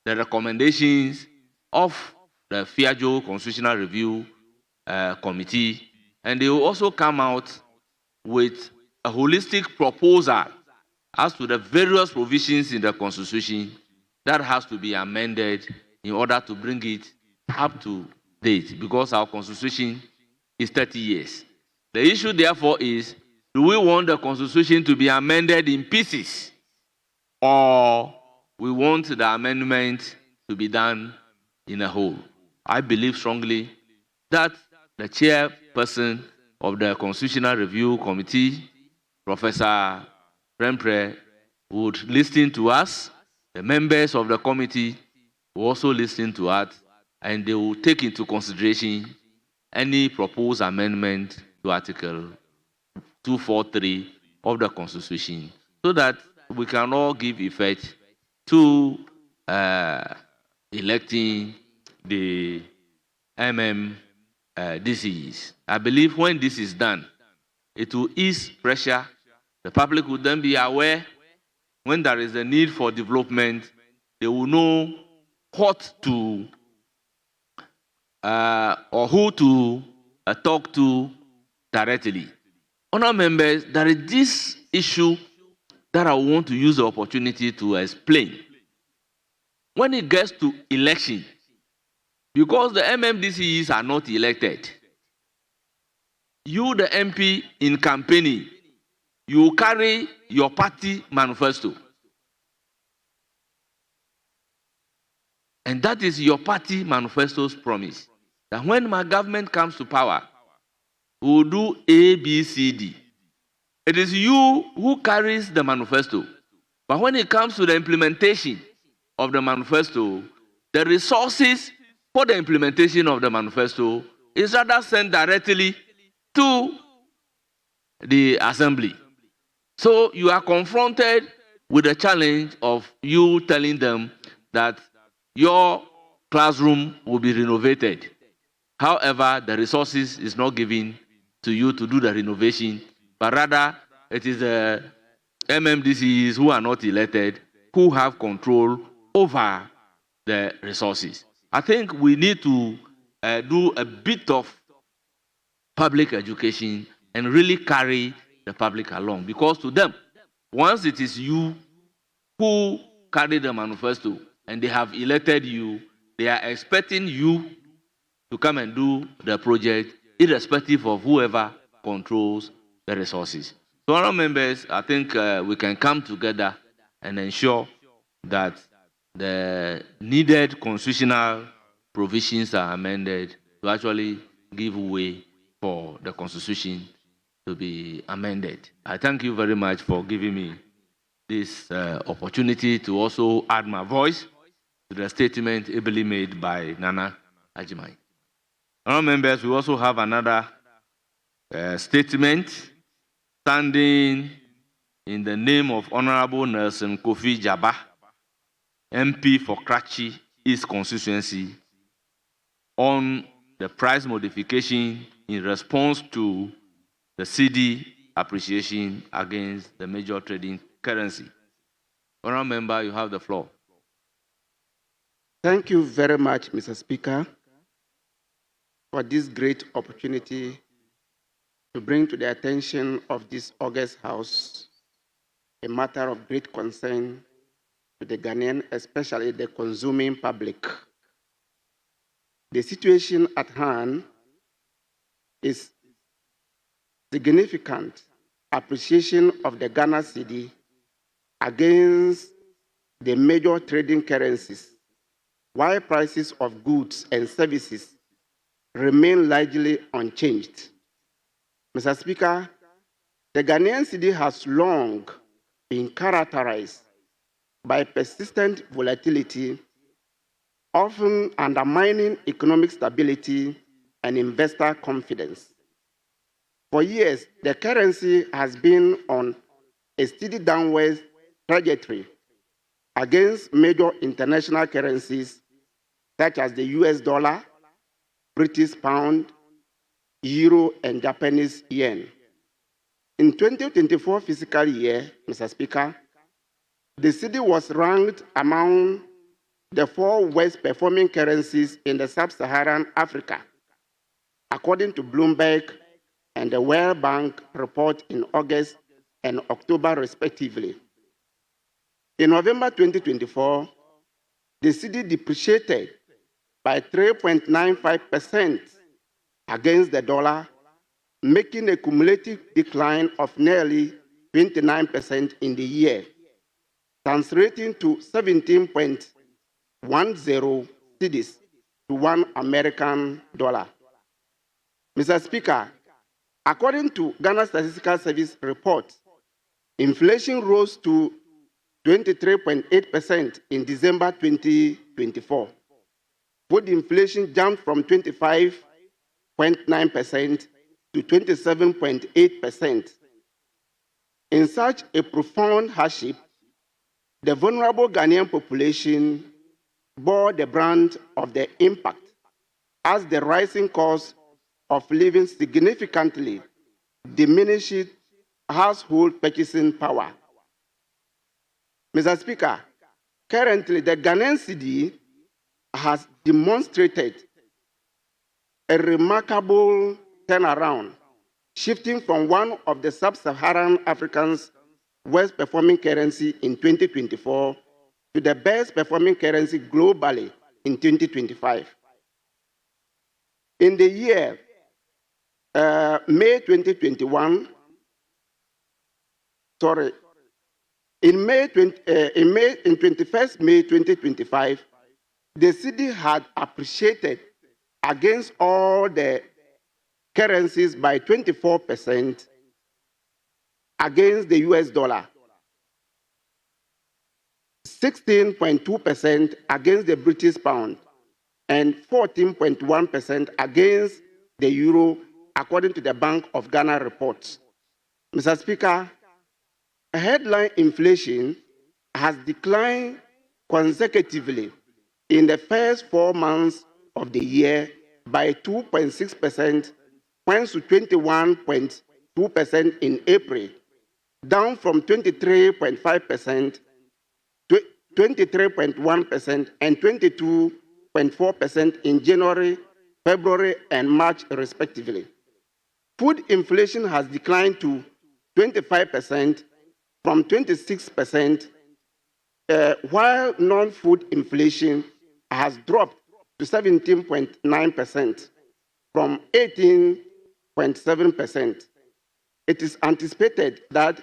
Speaker 1: the recommendations of the FIAJO Constitutional Review Committee, and they will also come out with a holistic proposal as to the various provisions in the Constitution that has to be amended in order to bring it up to date, because our Constitution is 30 years. The issue, therefore, is, do we want the Constitution to be amended in pieces, or we want the amendment to be done in a whole? I believe strongly that the chairperson of the Constitutional Review Committee, Professor Prempre, would listen to us. The members of the committee will also listen to us, and they will take into consideration any proposed amendment to Article 243 of the Constitution, so that we can all give effect to electing the MMDCs. I believe when this is done, it will ease pressure. The public will then be aware when there is a need for development. They will know what to or who to talk to directly. Honourable members, there is this issue that I want to use the opportunity to explain. When it gets to election, because the MMDCs are not elected, you, the MP, in campaigning, you carry your party manifesto. And that is your party manifesto's promise, that when my government comes to power, we will do A, B, C, D. It is you who carries the manifesto. But when it comes to the implementation of the manifesto, the resources for the implementation of the manifesto is rather sent directly to the assembly. So you are confronted with the challenge of you telling them that your classroom will be renovated. However, the resources is not given to you to do the renovation, but rather it is the MMDCs who are not elected who have control over the resources. I think we need to do a bit of public education and really carry the public along, because to them, once it is you who carry the manifesto and they have elected you, they are expecting you to come and do the project irrespective of whoever controls the resources. So, honourable members, I think we can come together and ensure that the needed constitutional provisions are amended to actually give way for the Constitution to be amended. I thank you very much for giving me this opportunity to also add my voice to the statement ably made by Nana Ajimai. Honourable members, we also have another statement standing in the name of Honourable Nelson Kofi Jaba, MP for Kratchi East Constituency, on the price modification in response to the cedi appreciation against the major trading currency. Honourable member, you have the floor.
Speaker 10: Thank you very much, Mr. Speaker, for this great opportunity to bring to the attention of this august House a matter of great concern to the Ghanaian, especially the consuming public. The situation at hand is significant appreciation of the Ghana cedi against the major trading currencies, while prices of goods and services remain largely unchanged. Mr. Speaker, the Ghanaian cedi has long been characterized by persistent volatility, often undermining economic stability and investor confidence. For years, the currency has been on a steady downward trajectory against major international currencies such as the US dollar, British pound, euro, and Japanese yen. In 2024 fiscal year, Mr. Speaker, the cedi was ranked among the 4 worst performing currencies in the sub-Saharan Africa, according to Bloomberg and the World Bank report in August and October, respectively. In November 2024, the cedi depreciated by 3.95% against the dollar, making a cumulative decline of nearly 29% in the year, translating to 17.10 cedis to $1 American dollar. Mr. Speaker, according to Ghana Statistical Service report, inflation rose to 23.8% in December 2024. Food inflation jumped from 25.9% to 27.8%. In such a profound hardship, the vulnerable Ghanaian population bore the brunt of the impact as the rising cost of living significantly diminished household purchasing power. Mr. Speaker, currently the Ghanaian cedi has demonstrated a remarkable turnaround, shifting from one of the sub-Saharan Africa's worst performing currency in 2024 to the best performing currency globally in 2025. In the year May 2021, in 21st May 2025, the cedi had appreciated against all the currencies by 24% against the US dollar, 16.2% against the British pound, and 14.1% against the euro, according to the Bank of Ghana reports. Mr. Speaker, headline inflation has declined consecutively in the first 4 months of the year by 2.6%, points to 21.2% in April, down from 23.5%, 23.1%, and 22.4% in January, February, and March, respectively. Food inflation has declined to 25% from 26%, while non-food inflation has dropped to 17.9% from 18.7%. It is anticipated that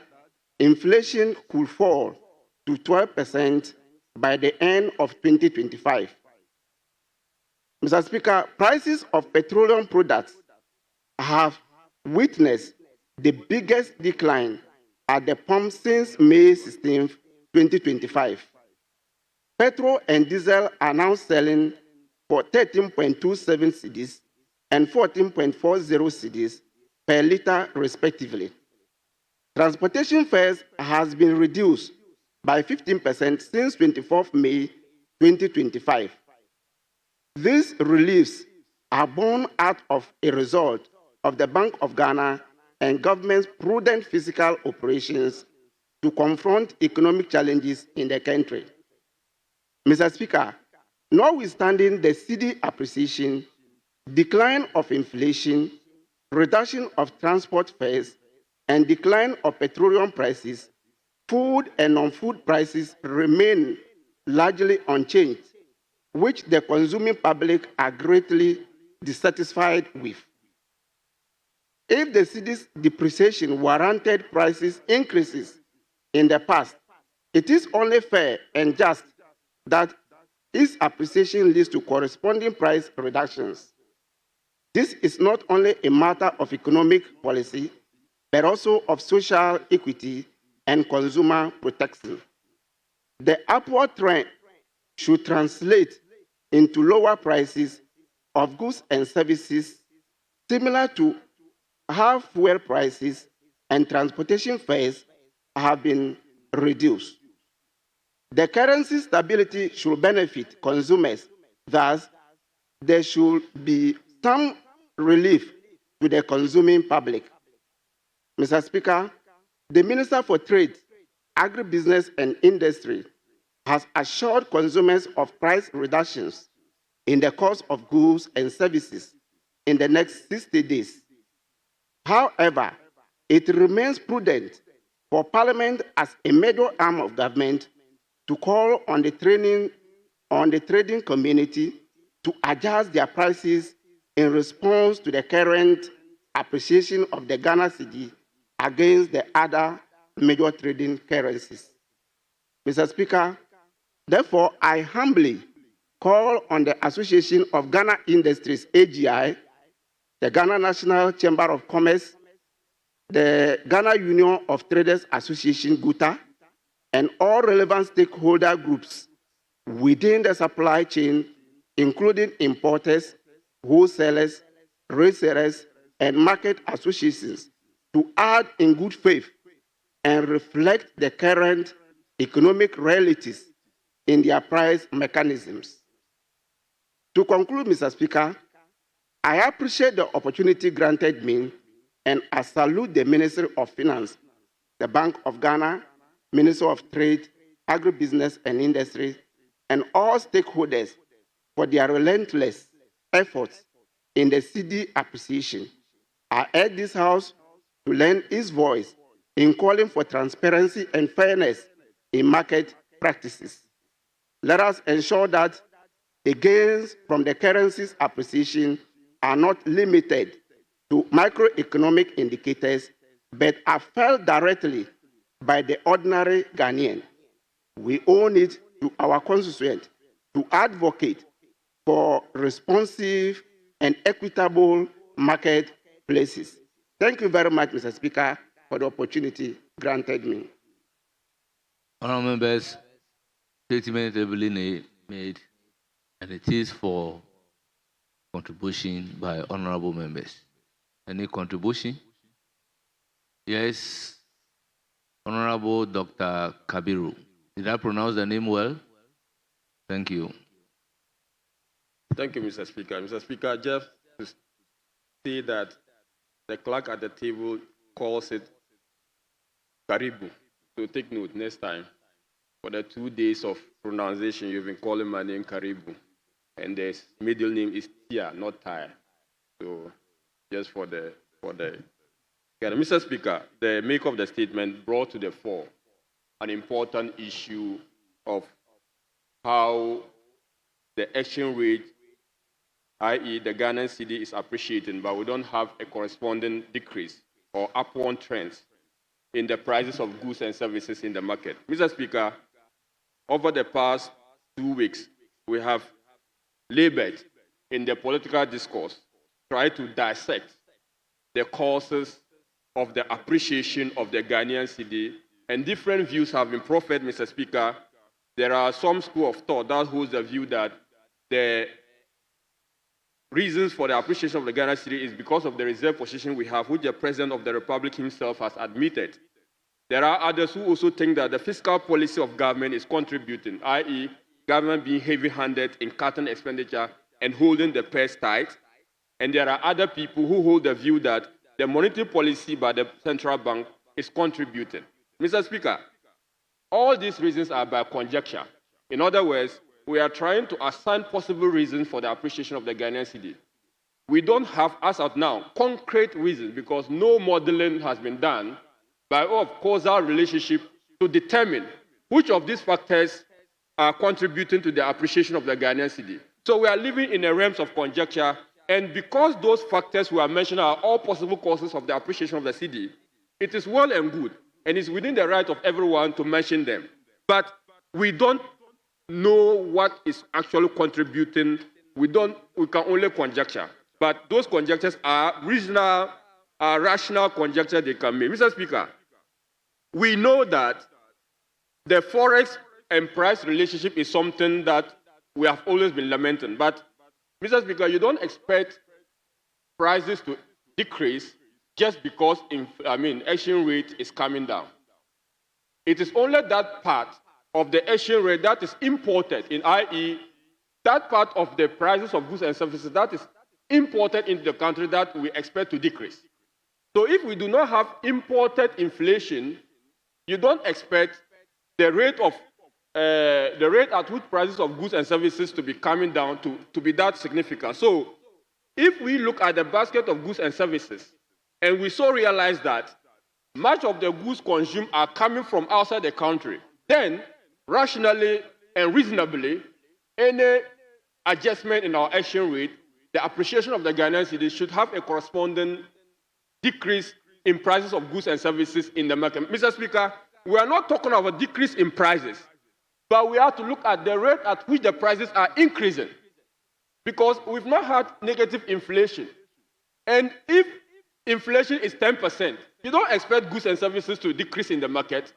Speaker 10: inflation could fall to 12% by the end of 2025. Mr. Speaker, prices of petroleum products have witnessed the biggest decline at the pump since May 16, 2025. Petrol and diesel are now selling for 13.27 cedis and 14.40 cedis per liter, respectively. Transportation fares has been reduced by 15% since 24th May 2025. These reliefs are born out of a result of the Bank of Ghana and government's prudent fiscal operations to confront economic challenges in the country. Mr. Speaker, notwithstanding the cedi appreciation, decline of inflation, reduction of transport fares, and decline of petroleum prices, food and non-food prices remain largely unchanged, which the consuming public are greatly dissatisfied with. If the cedi's depreciation warranted prices increases in the past, it is only fair and just that its appreciation leads to corresponding price reductions. This is not only a matter of economic policy, but also of social equity and consumer protection. The upward trend should translate into lower prices of goods and services, similar to how fuel prices and transportation fares have been reduced. The currency stability should benefit consumers, thus, there should be some relief to the consuming public. Mr. Speaker, the Minister for Trade, Agribusiness and Industry has assured consumers of price reductions in the cost of goods and services in the next 60 days. However, it remains prudent for Parliament as a major arm of government to call on the trading community to adjust their prices in response to the current appreciation of the Ghana cedi against the other major trading currencies. Mr. Speaker, therefore, I humbly call on the Association of Ghana Industries, AGI, the Ghana National Chamber of Commerce, the Ghana Union of Traders Association, GUTA, and all relevant stakeholder groups within the supply chain, including importers, wholesalers, resellers, and market associations, to act in good faith and reflect the current economic realities in their price mechanisms. To conclude, Mr. Speaker, I appreciate the opportunity granted me, and I salute the Ministry of Finance, the Bank of Ghana, Ministry of Trade, Agribusiness and Industry, and all stakeholders for their relentless efforts in the cedi appreciation. I urge this House to lend its voice in calling for transparency and fairness in market practices. Let us ensure that the gains from the currency's appreciation are not limited to macroeconomic indicators, but are felt directly by the ordinary Ghanaian. We owe it to our constituents to advocate for responsive and equitable marketplaces. Thank you very much, Mr. Speaker, for the opportunity granted me.
Speaker 1: Honourable members, statement ably made, and it is for contribution by honourable members. Any contribution? Yes, Honourable Dr. Kabiru. Did I pronounce the name well? Thank you.
Speaker 2: Thank you, Mr. Speaker. Mr. Speaker, just to say that the clerk at the table calls it Karibu. So take note next time. For the 2 days of pronunciation, you've been calling my name Karibu. And the middle name is Tia, not Taya. So just for the Mr. Speaker, the make of the statement brought to the fore an important issue of how the exchange rate, i.e. the Ghanaian cedi, is appreciating, but we don't have a corresponding decrease or upward trends in the prices of goods and services in the market. Mr. Speaker,
Speaker 11: over the past 2 weeks, we have labored in the political discourse, try to dissect the causes of the appreciation of the Ghanaian cedi, and different views have been proffered, Mr. Speaker. There are some school of thought that holds the view that the reasons for the appreciation of the Ghana cedi is because of the reserve position we have, which the President of the Republic himself has admitted. There are others who also think that the fiscal policy of government is contributing, i.e., government being heavy-handed in cutting expenditure and holding the purse tight. And there are other people who hold the view that the monetary policy by the central bank is contributing. Mr. Speaker, all these reasons are by conjecture. In other words, we are trying to assign possible reasons for the appreciation of the Ghanaian cedi. We don't have, as of now, concrete reasons because no modeling has been done by way of causal relationship to determine which of these factors are contributing to the appreciation of the Ghanaian cedi. So we are living in a realm of conjecture, and because those factors we are mentioning are all possible causes of the appreciation of the cedi, it is well and good, and it's within the right of everyone to mention them. But we don't know what is actually contributing. We can only conjecture. But those conjectures are reasonable, rational conjecture they can make. Mr. Speaker, we know that the forex and price relationship is something that we have always been lamenting. But, Mr. Speaker, you don't expect prices to decrease just because exchange rate is coming down. It is only that part of the exchange rate that is imported, i.e., that part of the prices of goods and services that is imported into the country that we expect to decrease. So if we do not have imported inflation, you don't expect the rate at which prices of goods and services to be coming down to be that significant. So if we look at the basket of goods and services, and we so realize that much of the goods consumed are coming from outside the country, then rationally and reasonably, any adjustment in our exchange rate, the appreciation of the Ghanaian cedi should have a corresponding decrease in prices of goods and services in the market. Mr. Speaker, we are not talking of a decrease in prices, but we have to look at the rate at which the prices are increasing, because we've not had negative inflation. And if inflation is 10%, you don't expect goods and services to decrease in the market.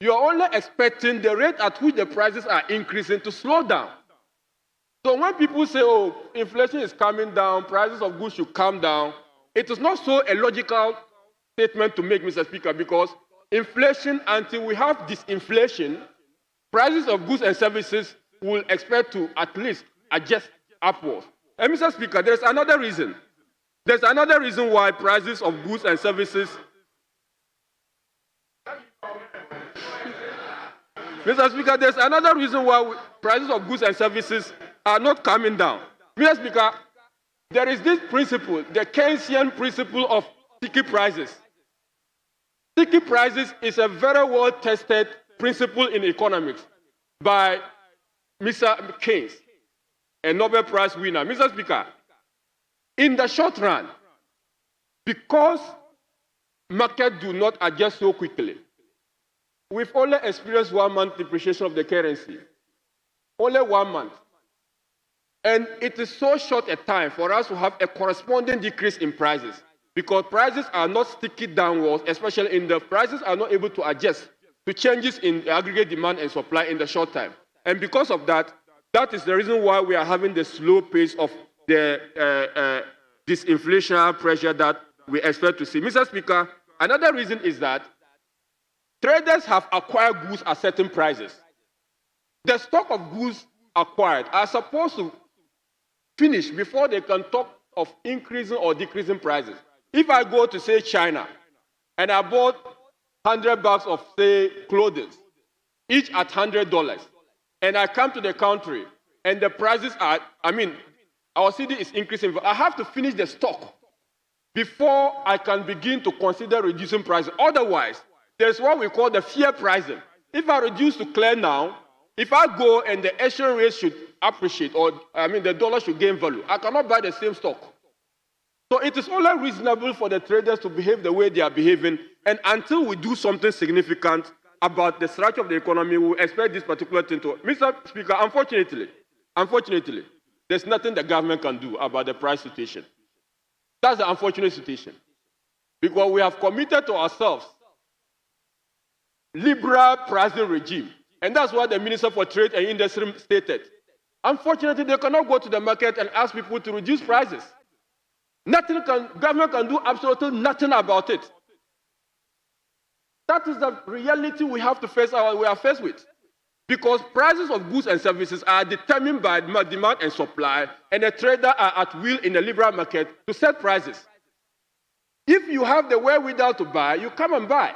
Speaker 11: You are only expecting the rate at which the prices are increasing to slow down. So when people say, oh, inflation is coming down, prices of goods should come down, it is not so a logical statement to make, Mr. Speaker, because inflation, until we have disinflation, prices of goods and services will expect to at least adjust upwards. And Mr. Speaker, there's another reason. There's another reason why prices of goods and services. Mr. Speaker, there's another reason why prices of goods and services are not coming down. Mr. Speaker, there is this principle, the Keynesian principle of sticky prices. Sticky prices is a very well-tested principle in economics by Mr. Keynes, a Nobel Prize winner. Mr. Speaker, in the short run, because markets do not adjust so quickly, we've only experienced 1 month depreciation of the currency. Only 1 month. And it is so short a time for us to have a corresponding decrease in prices, because prices are not sticky downwards, especially in the prices are not able to adjust to changes in aggregate demand and supply in the short time. And because of that, that is the reason why we are having the slow pace of the disinflationary pressure that we expect to see. Mr. Speaker, another reason is that traders have acquired goods at certain prices. The stock of goods acquired are supposed to finish before they can talk of increasing or decreasing prices. If I go to, say, China, and I bought 100 bags of, say, clothing, each at $100, and I come to the country, and the prices are, our cedi is increasing, I have to finish the stock before I can begin to consider reducing prices. Otherwise, there's what we call the fear pricing. If I reduce to clear now, if I go and the exchange rate should appreciate, or the dollar should gain value, I cannot buy the same stock. So it is only reasonable for the traders to behave the way they are behaving, and until we do something significant, about the structure of the economy, we expect this particular thing to. Mr. Speaker, unfortunately, there's nothing the government can do about the price situation. That's the unfortunate situation. Because we have committed to ourselves liberal pricing regime. And that's what the Minister for Trade and Industry stated. Unfortunately, they cannot go to the market and ask people to reduce prices. Government can do absolutely nothing about it. That is the reality we have to face, we are faced with. Because prices of goods and services are determined by demand and supply, and the traders are at will in the liberal market to set prices. If you have the wherewithal to buy, you come and buy.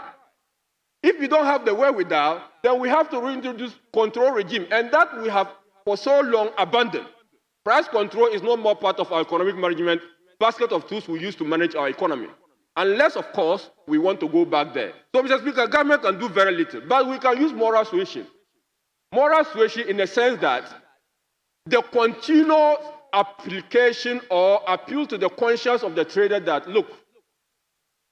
Speaker 11: If you don't have the wherewithal, then we have to reintroduce control regime, and that we have for so long abandoned. Price control is no more part of our economic management basket of tools we use to manage our economy. Unless, of course, we want to go back there. So, Mr. Speaker, government can do very little, but we can use moral suasion. Moral suasion in the sense that the continuous application or appeal to the conscience of the trader that, look,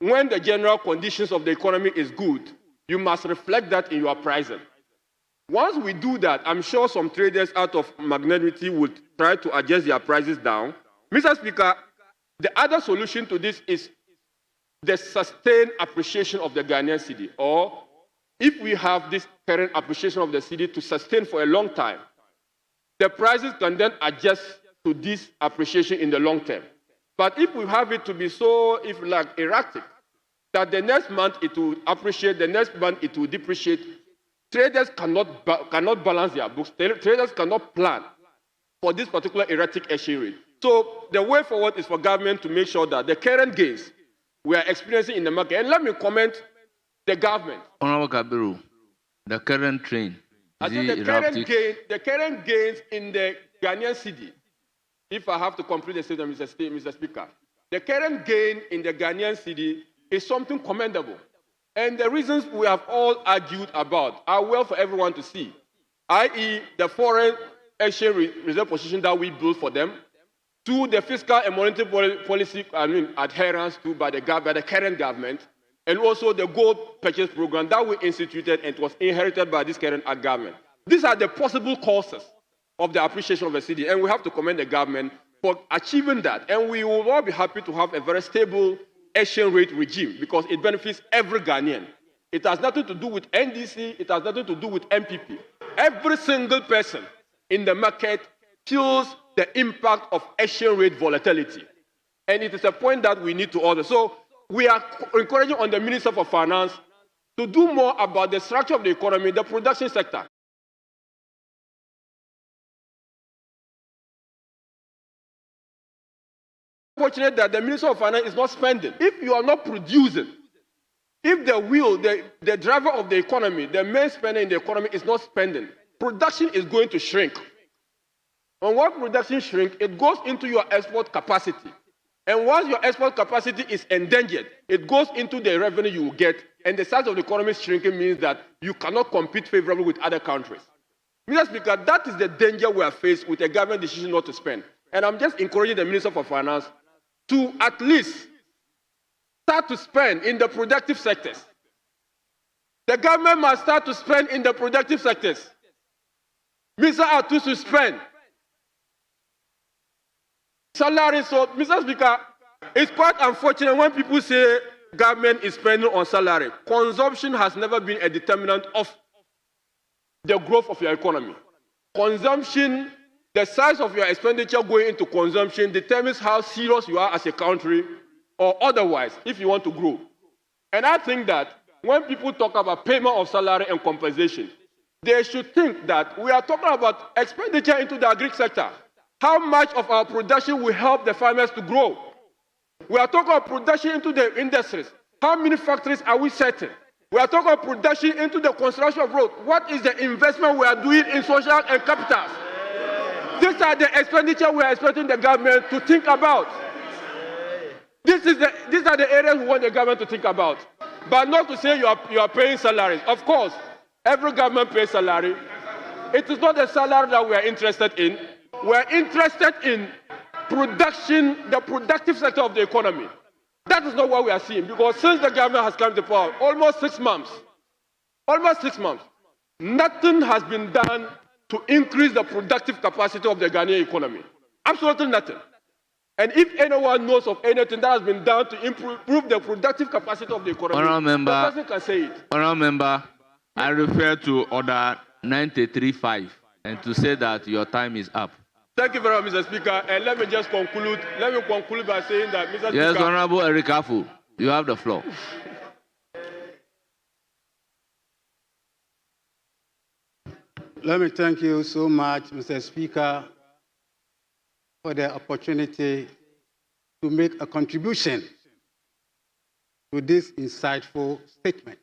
Speaker 11: when the general conditions of the economy is good, you must reflect that in your pricing. Once we do that, I'm sure some traders out of magnanimity would try to adjust their prices down. Mr. Speaker, the other solution to this is the sustained appreciation of the Ghanaian cedi, or if we have this current appreciation of the cedi to sustain for a long time, the prices can then adjust to this appreciation in the long term. But if we have it to be so, erratic, that the next month it will appreciate, the next month it will depreciate, traders cannot balance their books. Traders cannot plan for this particular erratic exchange rate. So the way forward is for government to make sure that the current gains we are experiencing in the market, and let me comment the government.
Speaker 1: Honorable Kabiru, the current trend,
Speaker 11: the current gains in the Ghanaian cedi, if I have to complete the statement, Mr. Speaker, the current gain in the Ghanaian cedi is something commendable. And the reasons we have all argued about are well for everyone to see, i.e. the foreign exchange reserve position that we built for them, to the fiscal and monetary policy adherence to by the current government, and also the gold purchase program that we instituted and it was inherited by this current government. These are the possible causes of the appreciation of the cedi, and we have to commend the government for achieving that. And we will all be happy to have a very stable exchange rate regime because it benefits every Ghanaian. It has nothing to do with NDC, it has nothing to do with MPP. Every single person in the market feels the impact of exchange rate volatility. And it is a point that we need to order. So we are encouraging on the Minister for Finance to do more about the structure of the economy, the production sector. Fortunate that the Minister of Finance is not spending. If you are not producing, if the wheel, the driver of the economy, the main spender in the economy is not spending, production is going to shrink. And once production shrinks, it goes into your export capacity. And once your export capacity is endangered, it goes into the revenue you will get. And the size of the economy shrinking means that you cannot compete favorably with other countries. Mr. Speaker, that is the danger we are faced with a government decision not to spend. And I'm just encouraging the Minister for Finance to at least start to spend in the productive sectors. The government must start to spend in the productive sectors. Mr. Atu should spend. Salary, so, Mr. Speaker, it's quite unfortunate when people say government is spending on salary. Consumption has never been a determinant of the growth of your economy. Consumption, the size of your expenditure going into consumption determines how serious you are as a country or otherwise if you want to grow. And I think that when people talk about payment of salary and compensation, they should think that we are talking about expenditure into the agri sector. How much of our production will help the farmers to grow? We are talking about production into the industries. How many factories are we setting? We are talking about production into the construction of roads. What is the investment we are doing in social and capitals? These are the expenditure we are expecting the government to think about. These are the areas we want the government to think about. But not to say you are paying salaries. Of course, every government pays salary. It is not the salary that we are interested in. We are interested in production, the productive sector of the economy. That is not what we are seeing, because since the government has come to power, almost 6 months, almost 6 months, nothing has been done to increase the productive capacity of the Ghanaian economy. Absolutely nothing. And if anyone knows of anything that has been done to improve the productive capacity of the economy, the person can say it.
Speaker 1: Honourable Member, I refer to Order 93.5 and to say that your time is up.
Speaker 11: Thank you very much, Mr. Speaker. And let me just conclude. Let me conclude by saying that, Mr.
Speaker 1: Yes,
Speaker 11: Speaker.
Speaker 1: Honourable Eric Afu, you have the floor.
Speaker 7: Let me thank you so much, Mr. Speaker, for the opportunity to make a contribution to this insightful statement.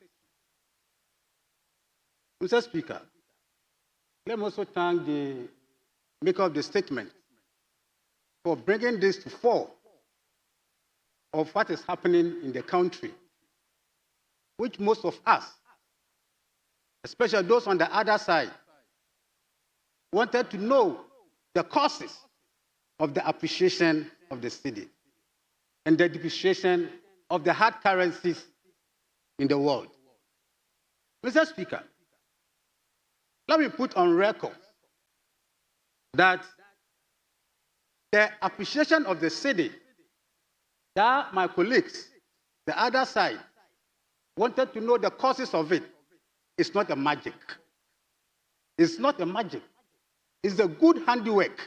Speaker 7: Mr. Speaker, let me also thank the maker of the statement for bringing this to fore of what is happening in the country, which most of us, especially those on the other side, wanted to know the causes of the appreciation of the cedi and the depreciation of the hard currencies in the world. Mr. Speaker, let me put on record that the appreciation of the cedi that my colleagues, the other side, wanted to know the causes of it is not a magic. It's not a magic. It's a good handiwork.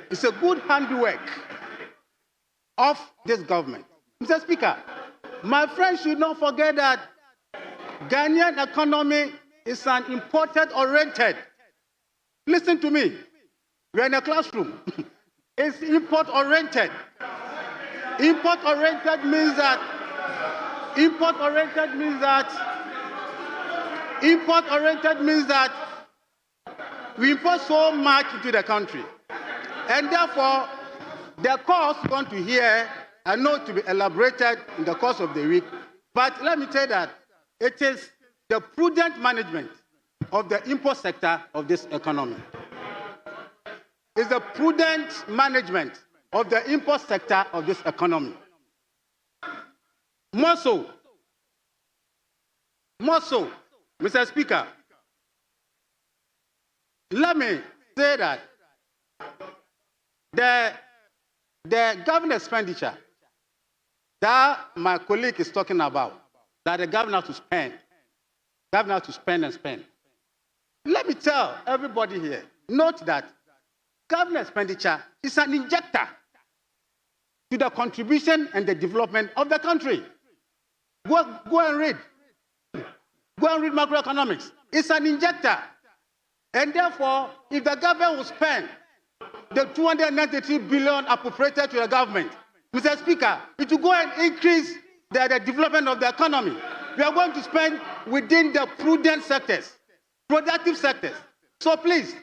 Speaker 7: It's a good handiwork of this government. Mr. Speaker, my friends should not forget that Ghanaian economy is an imported-oriented. Listen to me. We're in a classroom. It's import-oriented. Import-oriented means that we import so much into the country. And therefore, the costs going to hear are not to be elaborated in the course of the week. But let me tell you that it is the prudent management of the import sector of this economy. It's the prudent management of the import sector of this economy. More so, Mr. Speaker, let me say that the government expenditure that my colleague is talking about, that the government has to spend and spend. Let me tell everybody here, note that government expenditure is an injector to the contribution and the development of the country. Go and read. Go and read macroeconomics. It's an injector. And therefore, if the government will spend the 293 billion appropriated to the government, Mr. Speaker, it will go and increase the development of the economy. We are going to spend within the prudent sectors, productive sectors. So please,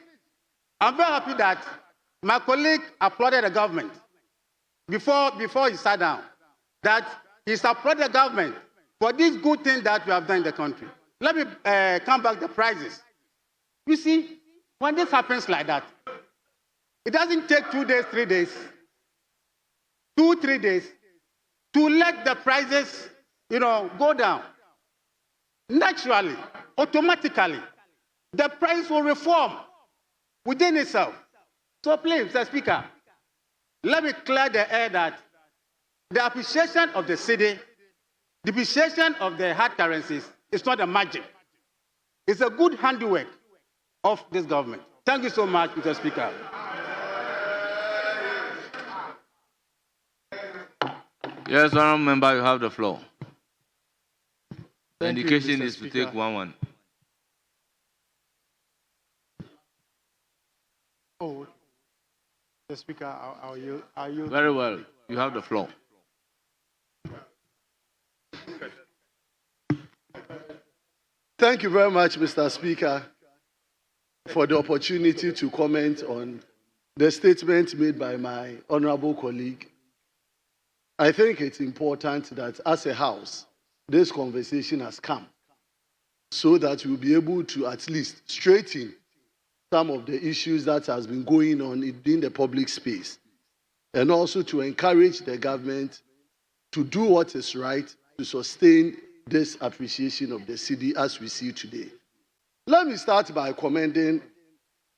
Speaker 7: I'm very happy that my colleague applauded the government before he sat down, that he applauded the government for this good thing that we have done in the country. Let me come back to the prices. You see, when this happens like that, it doesn't take 2 days, 3 days, 2-3 days to let the prices, go down. Naturally, automatically, the price will reform within itself. So please, Mr. Speaker, let me clear the air that the appreciation of the cedi, depreciation of the hard currencies is not a magic. It's a good handiwork of this government. Thank you so much, Mr. Speaker.
Speaker 1: Yes, Honourable Member, you have the floor. The
Speaker 4: Thank you,
Speaker 1: indication
Speaker 4: Mr.
Speaker 1: is
Speaker 4: Speaker.
Speaker 1: to take 1-1.
Speaker 4: Oh, Mr. Speaker, are you?
Speaker 1: Very well. You have the floor.
Speaker 12: Thank you very much, Mr. Speaker, for the opportunity to comment on the statement made by my honorable colleague. I think it's important that as a House, this conversation has come so that we'll be able to at least straighten some of the issues that has been going on in the public space, and also to encourage the government to do what is right to sustain this appreciation of the cedi as we see today. Let me start by commending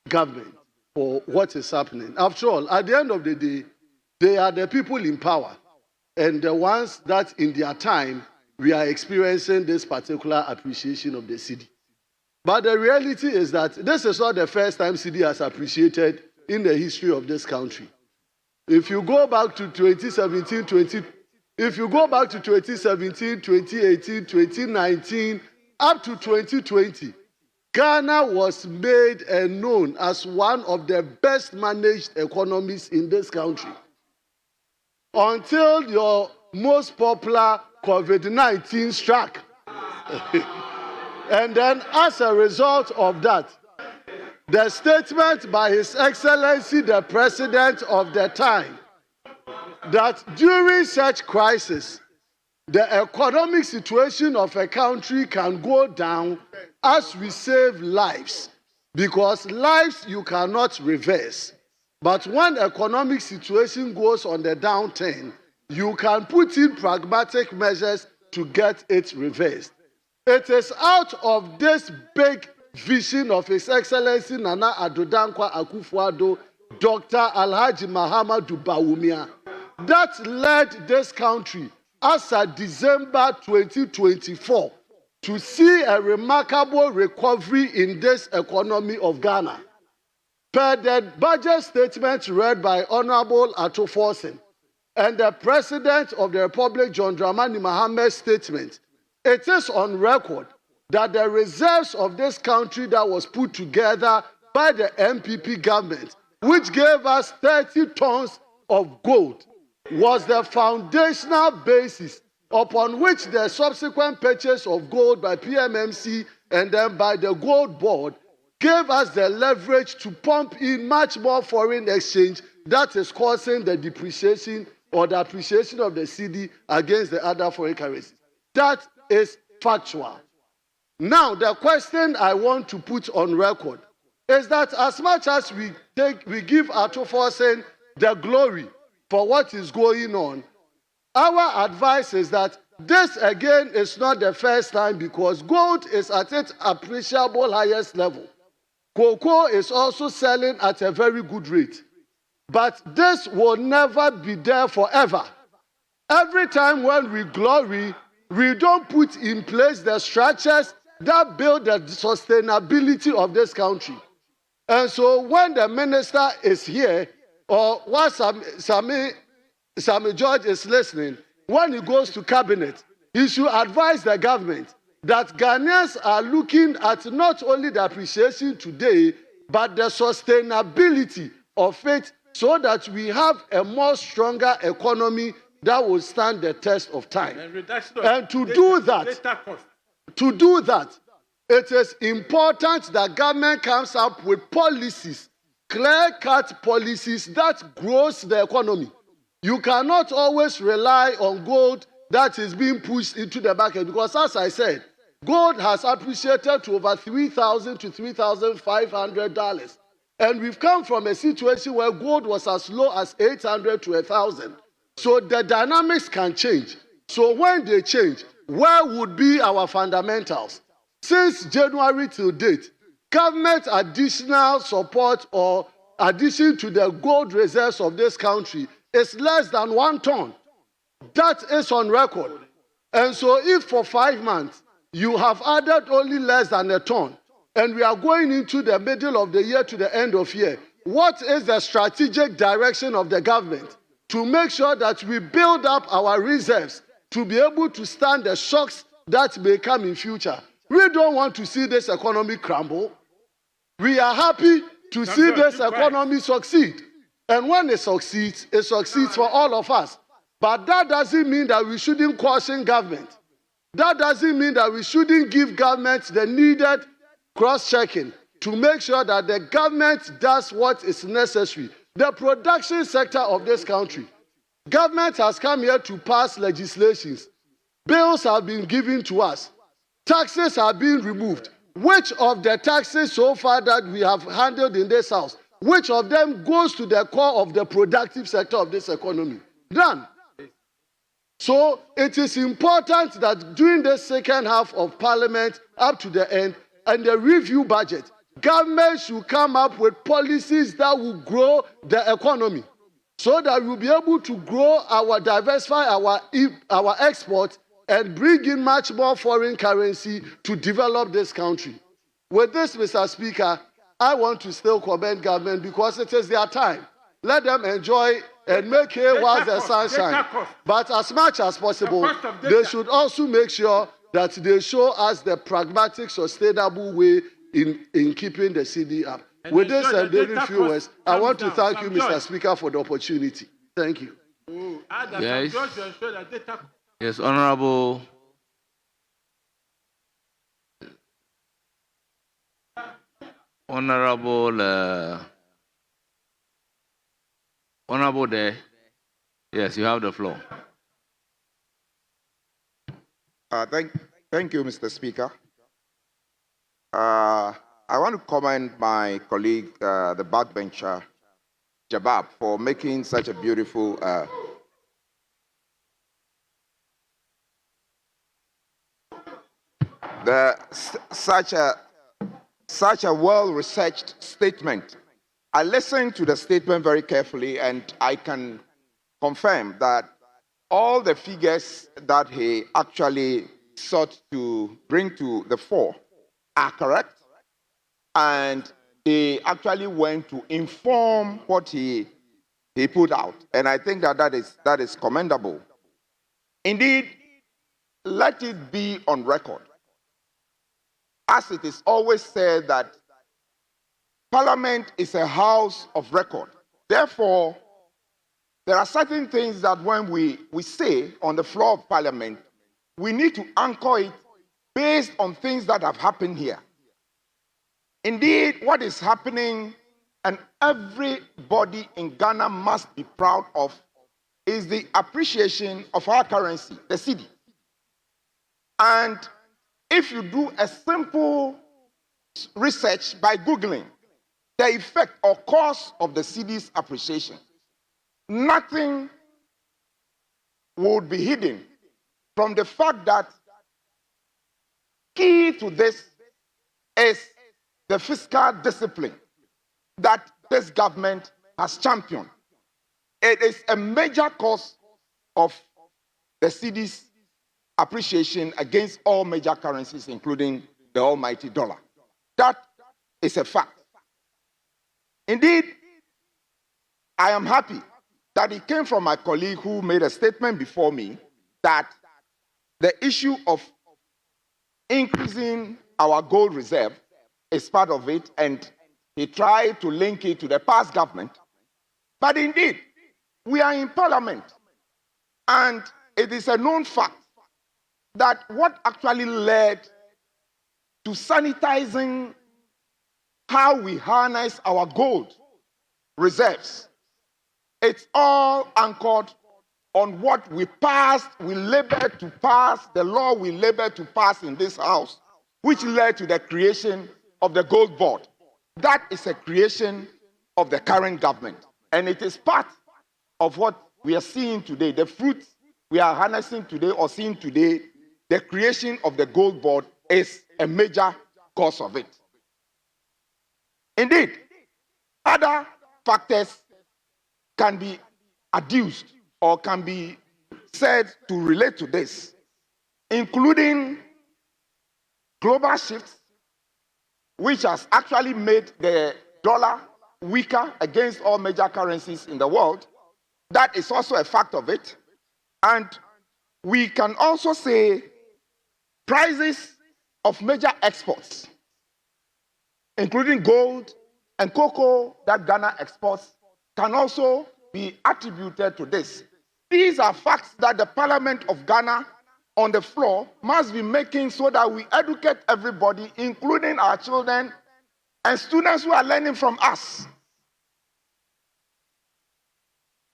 Speaker 12: government for what is happening. After all, at the end of the day, they are the people in power and the ones that in their time we are experiencing this particular appreciation of the cedi. But the reality is that this is not the first time cedi has appreciated in the history of this country. If you go back to 2017, 2018, 2019, up to 2020, Ghana was made and known as one of the best managed economies in this country. Until your most popular COVID-19 struck. And then as a result of that, the statement by His Excellency, the President of the time, that during such crisis, the economic situation of a country can go down as we save lives, because lives you cannot reverse. But when economic situation goes on the downturn, you can put in pragmatic measures to get it reversed. It is out of this big vision of His Excellency Nana Addo Dankwa Akufo-Addo, Dr. Alhaji Mahamudu Bawumia, that led this country as of December 2024 to see a remarkable recovery in this economy of Ghana. Per the budget statement read by Honorable Ato Forsen and the President of the Republic, John Dramani Mahamad's statement, it is on record that the reserves of this country that was put together by the MPP government, which gave us 30 tons of gold, was the foundational basis upon which the subsequent purchase of gold by PMMC and then by the Gold Board gave us the leverage to pump in much more foreign exchange that is causing the depreciation or the appreciation of the cedi against the other foreign currencies. That is factual. Now, the question I want to put on record is that as much as we give Ato Forsen the glory for what is going on, our advice is that this again is not the first time, because gold is at its appreciable highest level. Cocoa is also selling at a very good rate. But this will never be there forever. Every time when we glory, we don't put in place the structures that build the sustainability of this country. And so when the minister is here, or what Sammy George is listening, when he goes to cabinet, he should advise the government that Ghanaians are looking at not only the appreciation today, but the sustainability of it, so that we have a more stronger economy that will stand the test of time. And to do that, it is important that government comes up with policies, clear-cut policies that grows the economy. You cannot always rely on gold that is being pushed into the market, because as I said, gold has appreciated to over $3,000 to $3,500. And we've come from a situation where gold was as low as $800 to $1,000. So the dynamics can change. So when they change, where would be our fundamentals? Since January till date, government additional support or addition to the gold reserves of this country is less than 1 ton. That is on record. And so if for 5 months you have added only less than 1 ton, and we are going into the middle of the year to the end of year, what is the strategic direction of the government to make sure that we build up our reserves to be able to stand the shocks that may come in future? We don't want to see this economy crumble. We are happy to see this economy succeed. And when it succeeds for all of us. But that doesn't mean that we shouldn't caution government. That doesn't mean that we shouldn't give government the needed cross-checking to make sure that the government does what is necessary. The production sector of this country, government has come here to pass legislations. Bills have been given to us. Taxes are being removed. Which of the taxes so far that we have handled in this house, which of them goes to the core of the productive sector of this economy? None. So it is important that during the second half of Parliament up to the end and the review budget, government should come up with policies that will grow the economy so that we'll be able to grow diversify our exports and bring in much more foreign currency to develop this country. With this, Mr. Speaker, I want to still commend government because it is their time. Let them enjoy and make hay while the sun shines. But as much as possible, they should also make sure that they show us the pragmatic, sustainable way in keeping the CD up. With this and very few words, I want to thank you, Mr. Speaker, for the opportunity. Thank you.
Speaker 1: Yes. Yes, Honorable. Honorable there. Yes, you have the floor.
Speaker 13: Thank you, Mr. Speaker. I want to commend my colleague, the backbencher, Jabab, for making such a beautiful such a well-researched statement. I listened to the statement very carefully, and I can confirm that all the figures that he actually sought to bring to the fore are correct, and they actually went to inform what he put out, and I think that is commendable. Indeed, let it be on record, as it is always said, that Parliament is a house of record. Therefore, there are certain things that when we say on the floor of Parliament, we need to anchor it based on things that have happened here. Indeed, what is happening, and everybody in Ghana must be proud of, is the appreciation of our currency, the cedi. And if you do a simple research by Googling the effect or cause of the cedi's appreciation, nothing would be hidden from the fact that key to this is the fiscal discipline that this government has championed. It is a major cause of the cedi's appreciation against all major currencies, including the almighty dollar. That is a fact. Indeed, I am happy that it came from my colleague who made a statement before me that the issue of increasing our gold reserve is part of it, and he tried to link it to the past government. But indeed, we are in Parliament, and it is a known fact that what actually led to sanitizing how we harness our gold reserves, it's all anchored on what we passed, we labored to pass, the law we labored to pass in this house, which led to the creation of the gold board. That is a creation of the current government, and it is part of what we are seeing today. The fruits we are harnessing today or seeing today, the creation of the gold board is a major cause of it. Indeed, other factors can be adduced or can be said to relate to this, including global shifts, which has actually made the dollar weaker against all major currencies in the world. That is also a fact of it. And we can also say prices of major exports, including gold and cocoa that Ghana exports, can also be attributed to this. These are facts that the Parliament of Ghana on the floor must be making so that we educate everybody, including our children and students who are learning from us.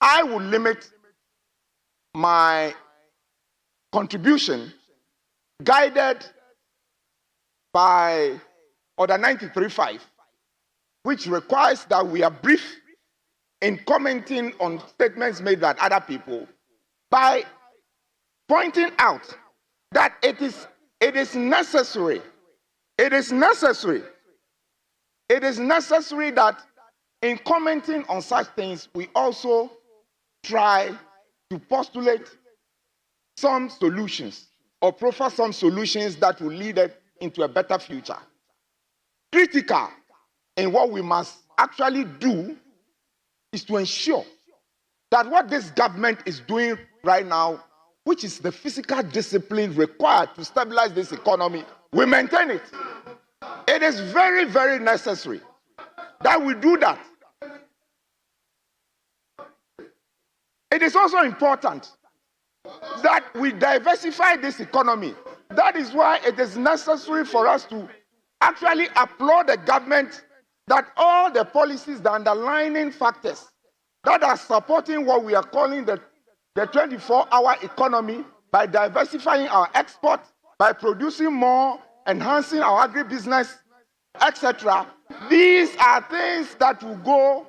Speaker 13: I will limit my contribution, guided by Order 93.5, which requires that we are brief in commenting on statements made by other people, by pointing out that it is necessary. It is necessary that in commenting on such things, we also try to postulate some solutions or proffer some solutions that will lead us into a better future. Critical in what we must actually do is to ensure that what this government is doing right now, which is the physical discipline required to stabilize this economy, we maintain it. It is very, very necessary that we do that. It is also important that we diversify this economy. That is why it is necessary for us to actually applaud the government that all the policies, the underlying factors that are supporting what we are calling the 24-hour economy, by diversifying our export, by producing more, enhancing our agribusiness, etc. These are things that will go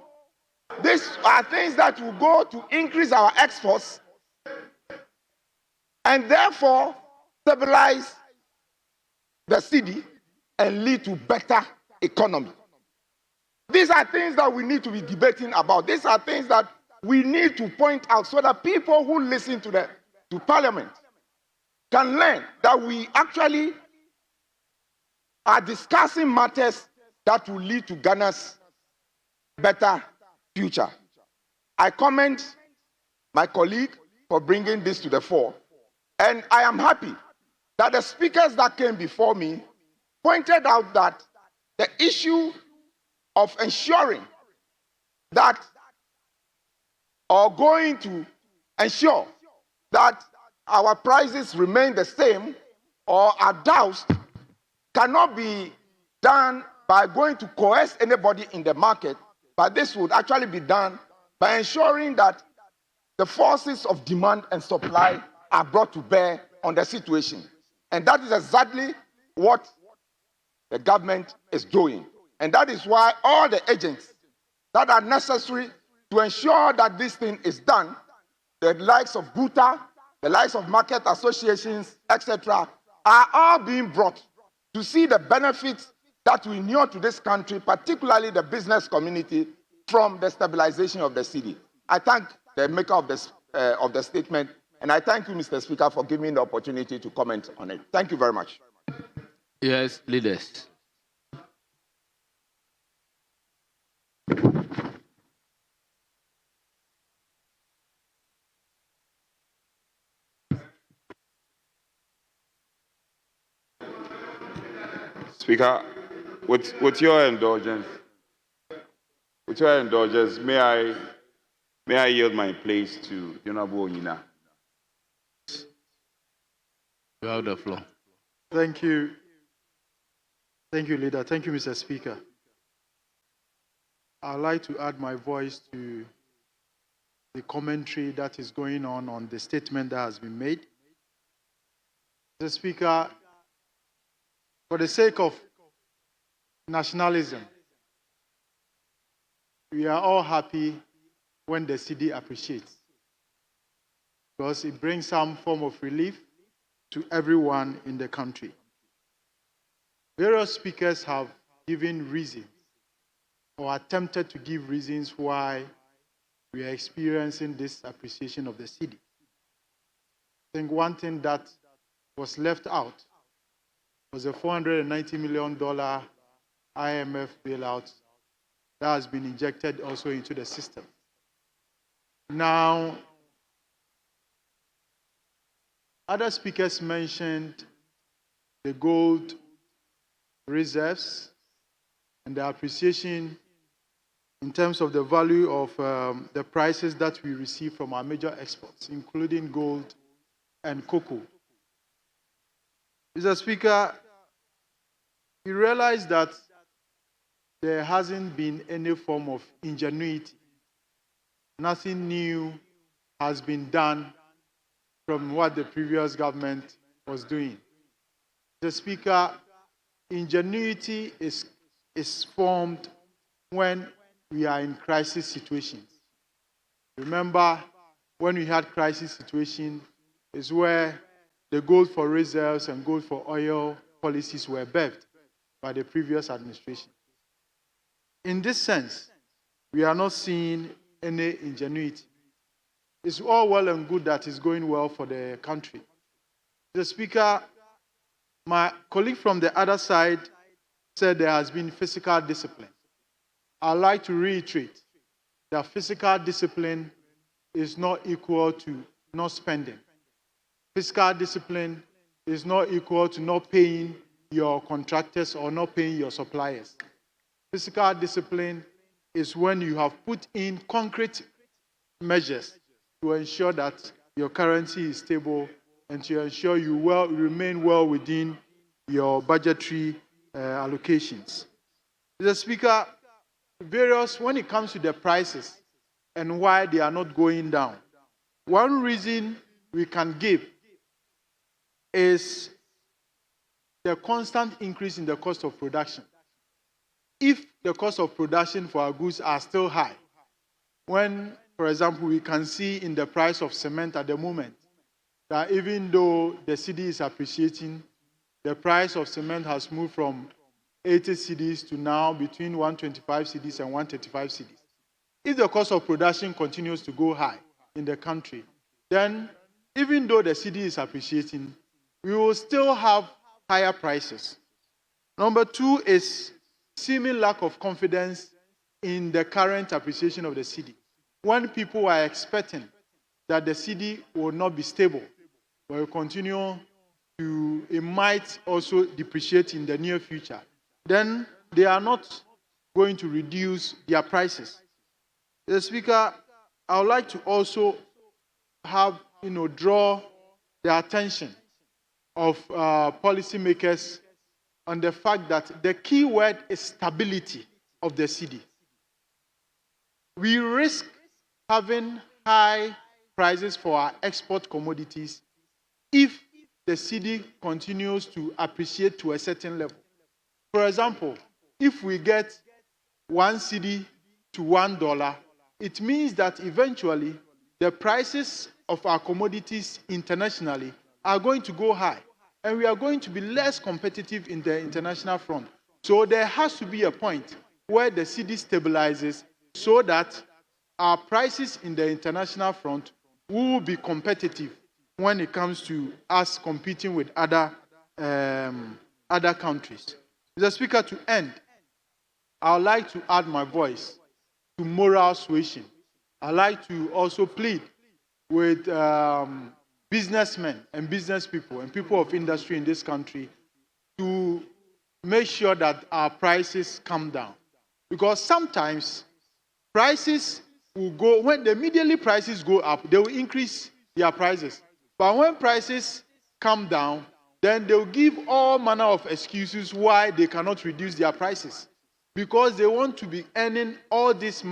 Speaker 13: to increase our exports and therefore stabilize the city and lead to better economy. These are things that we need to be debating about. These are things that we need to point out so that people who listen to Parliament can learn that we actually are discussing matters that will lead to Ghana's better future. I commend my colleague for bringing this to the fore, and I am happy that the speakers that came before me pointed out that the issue of ensuring that, or going to ensure that our prices remain the same or are doused, cannot be done by going to coerce anybody in the market, but this would actually be done by ensuring that the forces of demand and supply are brought to bear on the situation. And that is exactly what the government is doing. And that is why all the agents that are necessary to ensure that this thing is done, the likes of BUTA, the likes of market associations, etc., are all being brought to see the benefits that we inure to this country, particularly the business community, from the stabilization of the city. I thank the maker of the statement, and I thank you, Mr. Speaker, for giving me the opportunity to comment on it. Thank you very much.
Speaker 1: Yes, leaders.
Speaker 2: Speaker, with your indulgence, may I yield my place to the Honorable Onyina.
Speaker 1: You have the floor.
Speaker 4: Thank you. Thank you, Leader. Thank you, Mr. Speaker. I'd like to add my voice to the commentary that is going on the statement that has been made. Mr. Speaker, for the sake of nationalism, we are all happy when the city appreciates, because it brings some form of relief to everyone in the country. Various speakers have given reasons or attempted to give reasons why we are experiencing this appreciation of the city. I think one thing that was left out was a $490 million IMF bailout that has been injected also into the system. Now, other speakers mentioned the gold reserves and the appreciation in terms of the value of the prices that we receive from our major exports, including gold and cocoa. Mr. Speaker, you realize that there hasn't been any form of ingenuity. Nothing new has been done from what the previous government was doing. Mr. Speaker, ingenuity is formed when we are in crisis situations. Remember, when we had crisis situations, is where the gold for reserves and gold for oil policies were birthed by the previous administration. In this sense, we are not seeing any ingenuity. It's all well and good that it's going well for the country. The Speaker, my colleague from the other side said there has been fiscal discipline. I'd like to reiterate that physical discipline is not equal to not spending. Fiscal discipline is not equal to not paying your contractors or not paying your suppliers. Fiscal discipline is when you have put in concrete measures to ensure that your currency is stable and to ensure you remain well within your budgetary allocations. Mr. Speaker, when it comes to the prices and why they are not going down, one reason we can give is the constant increase in the cost of production. If the cost of production for our goods are still high, when, for example, we can see in the price of cement at the moment that even though the cedi is appreciating, the price of cement has moved from 80 cedis to now between 125 cedis and 135 cedis. If the cost of production continues to go high in the country, then even though the cedi is appreciating, we will still have higher prices. Number two is seeming lack of confidence in the current appreciation of the cedi. When people are expecting that the cedi will not be stable, but will continue to, it might also depreciate in the near future, then they are not going to reduce their prices. The Speaker, I would like to also draw the attention of policymakers on the fact that the key word is stability of the cedi. We risk having high prices for our export commodities if the cedi continues to appreciate to a certain level. For example, if we get 1 cedi to $1, it means that eventually the prices of our commodities internationally are going to go high, and we are going to be less competitive in the international front. So there has to be a point where the cedi stabilizes so that our prices in the international front will be competitive when it comes to us competing with other countries. Mr. Speaker, to end, I would like to add my voice to moral suasion. I'd like to also plead with businessmen and business people and people of industry in this country to make sure that our prices come down. Because sometimes prices will go, when immediately prices go up, they will increase their prices. But when prices come down, then they will give all manner of excuses why they cannot reduce their prices. Because they want to be earning all this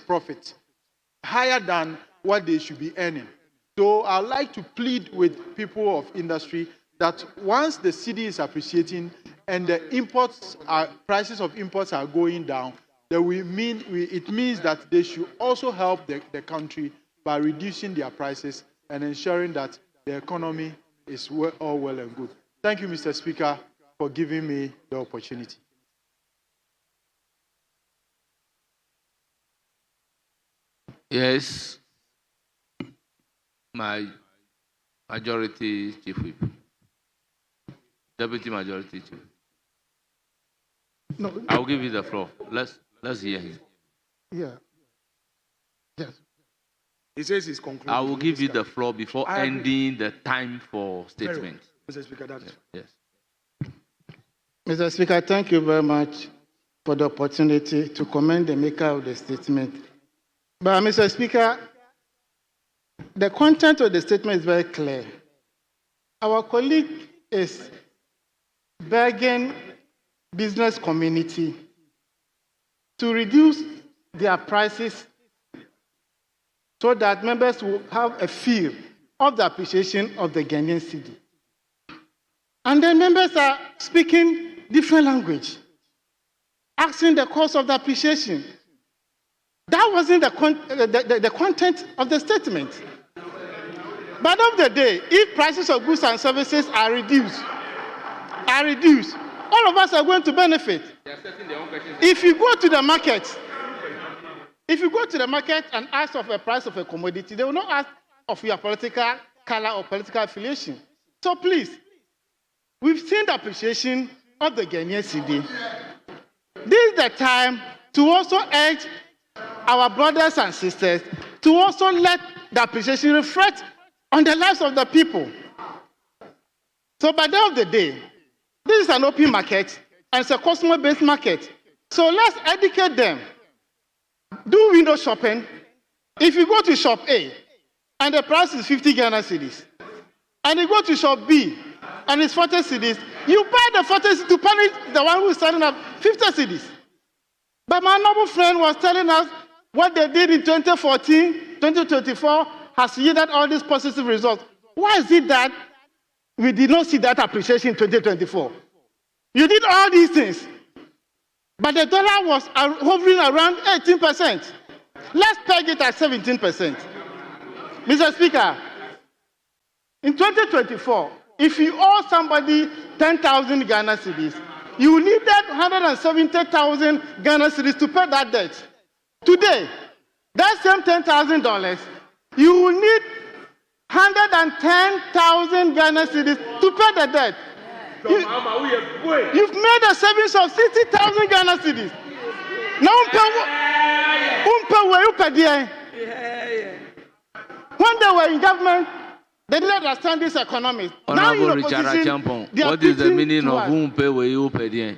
Speaker 4: profit higher than what they should be earning. So I'd like to plead with people of industry that once the cedi is appreciating and the prices of imports are going down, that it means that they should also help the country by reducing their prices and ensuring that the economy is all well and good. Thank you, Mr. Speaker, for giving me the opportunity.
Speaker 1: Yes, my Majority Chief Whip, Deputy Majority Chief.
Speaker 9: No,
Speaker 1: I will give you the floor. Let's hear him.
Speaker 9: yeah. Yes.
Speaker 8: He says he's concluding.
Speaker 1: I will give you the floor before ending the time for statement.
Speaker 8: Mr. Speaker, that is
Speaker 1: Yes.
Speaker 9: Mr. Speaker, thank you very much for the opportunity to commend the maker of the statement. But, Mr. Speaker, the content of the statement is very clear. Our colleague is begging business community to reduce their prices so that members will have a feel of the appreciation of the Ghanaian cedi. And then members are speaking different language, asking the cause of the appreciation. That wasn't the content of the statement. But of the day, if prices of goods and services are reduced, all of us are going to benefit. If you go to the market, and ask of a price of a commodity, they will not ask of your political color or political affiliation. So please, we've seen the appreciation of the Ghanaian cedi. This is the time to also urge our brothers and sisters to also let the appreciation reflect on the lives of the people. So by the end of the day, this is an open market and it's a customer-based market. So let's educate them. Do window shopping. If you go to shop A and the price is 50 Ghana cedis, and you go to shop B and it's 40 cedis, you buy the 40 cedis to punish the one who is selling at 50 cedis. But my noble friend was telling us what they did in 2014, 2024 has yielded all these positive results. Why is it that we did not see that appreciation in 2024? You did all these things, but the dollar was hovering around 18%. Let's peg it at 17%. Mr. Speaker, in 2024, if you owe somebody 10,000 Ghana cedis, you needed 170,000 Ghana cedis to pay that debt. Today, that same $10,000, you will need 110,000 Ghana cedis to pay the debt. You've made a savings of 60,000 Ghana cedis. Now, when they were in government, they didn't understand this economy. Now in opposition,
Speaker 1: what is the meaning of umpe we upe?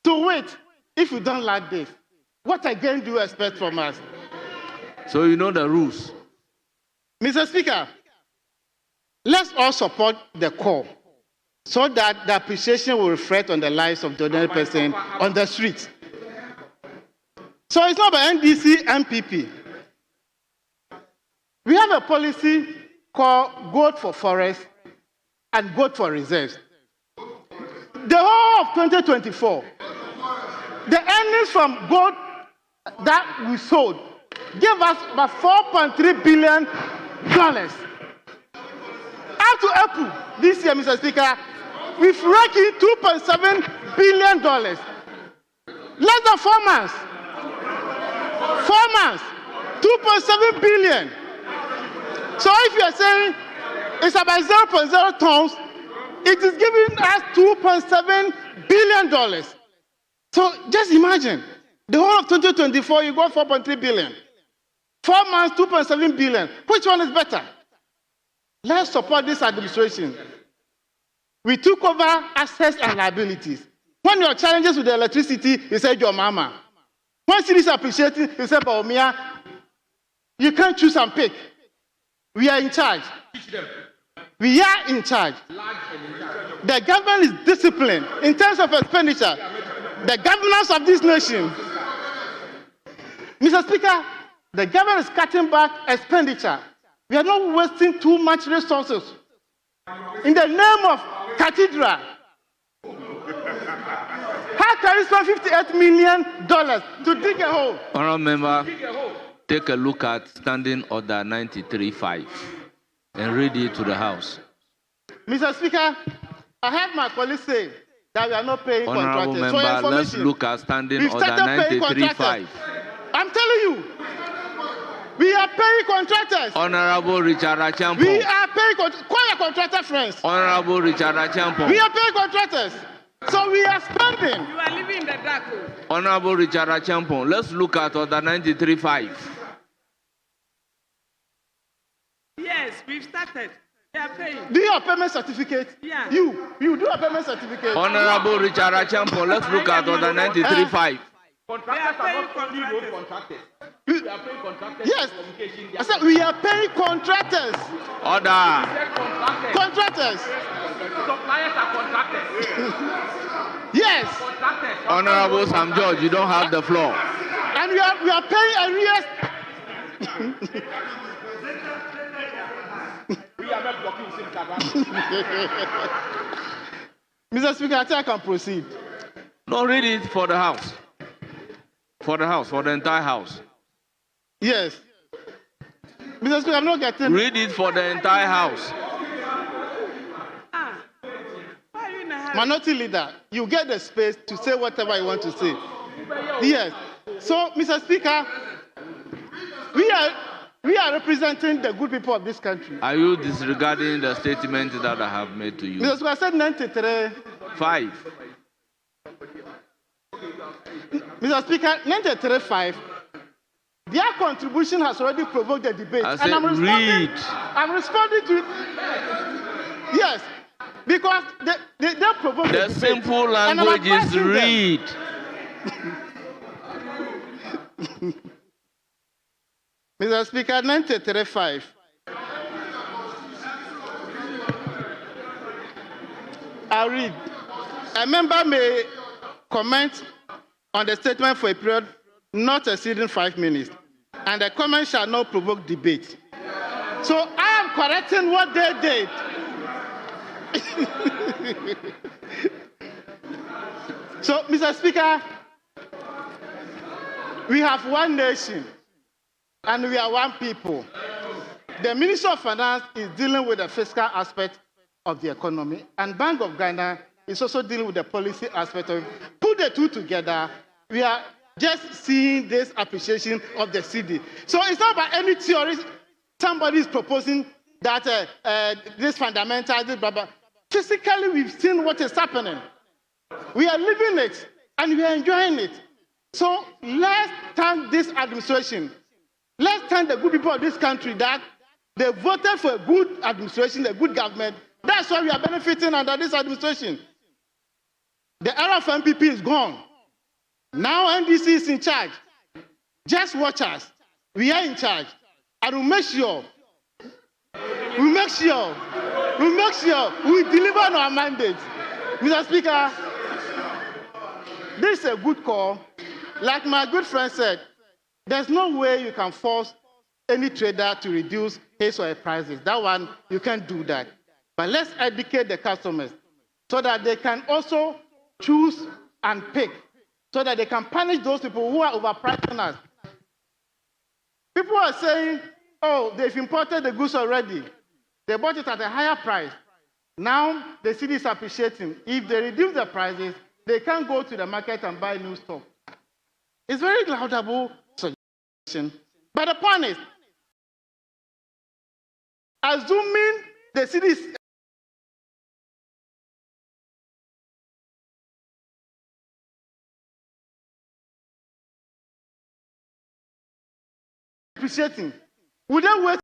Speaker 9: To wait, if you don't like this, what again do you expect from us?
Speaker 1: So you know the rules.
Speaker 9: Mr. Speaker, let's all support the call so that the appreciation will reflect on the lives of the ordinary person on the streets. So it's not about NDC, MPP. We have a policy called Gold for Forest and Gold for Reserves. The whole of 2024, the earnings from gold that we sold gave us about $4.3 billion. Up to April this year, Mr. Speaker, we've raked in $2.7 billion. Less than 4 months. 4 months, $2.7 billion. So if you are saying it's about 0.0 tons, it is giving us $2.7 billion. So just imagine, the whole of 2024, you got 4.3 billion. 4 months, 2.7 billion. Which one is better? Let's support this administration. We took over assets and liabilities. When your challenges with the electricity, you said your mama. When cities appreciating, you said Baumia. You can't choose and pick. We are in charge. We are in charge. The government is disciplined in terms of expenditure. The governance of this nation. Mr. Speaker, the government is cutting back expenditure. We are not wasting too much resources. In the name of cathedral, how can you spend $58 million to dig a hole?
Speaker 1: Honourable member, take a look at Standing Order 93.5 and read it to the House.
Speaker 9: Mr. Speaker, I heard my colleagues say that we are not paying
Speaker 1: Honourable
Speaker 9: contractors.
Speaker 1: member, let's look at Standing Order 93.5.
Speaker 9: I'm telling you, we are paying contractors.
Speaker 1: Honourable Richard Achampo.
Speaker 9: We are paying call your contractor friends.
Speaker 1: Honourable Richard Achampo.
Speaker 9: We are paying contractors. So we are spending.
Speaker 14: You are living in the dark.
Speaker 1: Honourable Richard Achampo, let's look at Order 93.5.
Speaker 14: Yes, we've started. We are paying.
Speaker 9: Do you have payment certificate?
Speaker 14: Yeah.
Speaker 9: You do a payment certificate.
Speaker 1: Honourable Richard Achampo, let's look at Order 93.5.
Speaker 14: Contractors are not only road contractors.
Speaker 9: We are paying contractors. Yes. I said we are paying contractors.
Speaker 1: Order.
Speaker 9: Contractors.
Speaker 14: Suppliers are contractors.
Speaker 9: Yes.
Speaker 1: Honourable Sam George, you don't have the floor.
Speaker 9: And we are paying arrears. Mr. Speaker, I think I can proceed.
Speaker 1: No, read it for the House. For the House, for the entire House.
Speaker 9: Yes. Mr. Speaker, I'm not getting.
Speaker 1: Read it for the entire House.
Speaker 14: Why are you in a hurry?
Speaker 9: Minority leader, you get the space to say whatever you want to say. Yes. So, Mr. Speaker, we are representing the good people of this country.
Speaker 1: Are you disregarding the statement that I have made to you?
Speaker 9: Mr. Speaker, I said 93.
Speaker 1: 5.
Speaker 9: Mr. Speaker, 93.5. Their contribution has already provoked the debate.
Speaker 1: I said, read.
Speaker 9: I'm responding to it. Yes. Because they provoked the debate.
Speaker 1: The simple language is read.
Speaker 9: Mr. Speaker, 93.5. I read. A member may comment on the statement for a period not exceeding 5 minutes, and the comment shall not provoke debate. So I am correcting what they did. So, Mr. Speaker, we have one nation and we are one people. The Minister of Finance is dealing with the fiscal aspect of the economy, and Bank of Ghana is also dealing with the policy aspect of it. Put the two together, we are just seeing this appreciation of the city. So it's not about any theory somebody is proposing that this fundamental, this blah, blah. Physically, we've seen what is happening. We are living it, and we are enjoying it. So let's thank this administration. Let's thank the good people of this country that they voted for a good administration, a good government. That's why we are benefiting under this administration. The era of MPP is gone. Now NDC is in charge. Just watch us. We are in charge. And we'll make sure we deliver on our mandate. Mr. Speaker, this is a good call. Like my good friend said, there's no way you can force any trader to reduce his or her prices. That one, you can't do that. But let's educate the customers so that they can also choose and pick, so that they can punish those people who are overpricing us. People are saying, oh, they've imported the goods already. They bought it at a higher price. Now the city is appreciating. If they reduce the prices, they can't go to the market and buy new stock. It's very laudable suggestion. But the point is, assuming the city is appreciating, would they wait?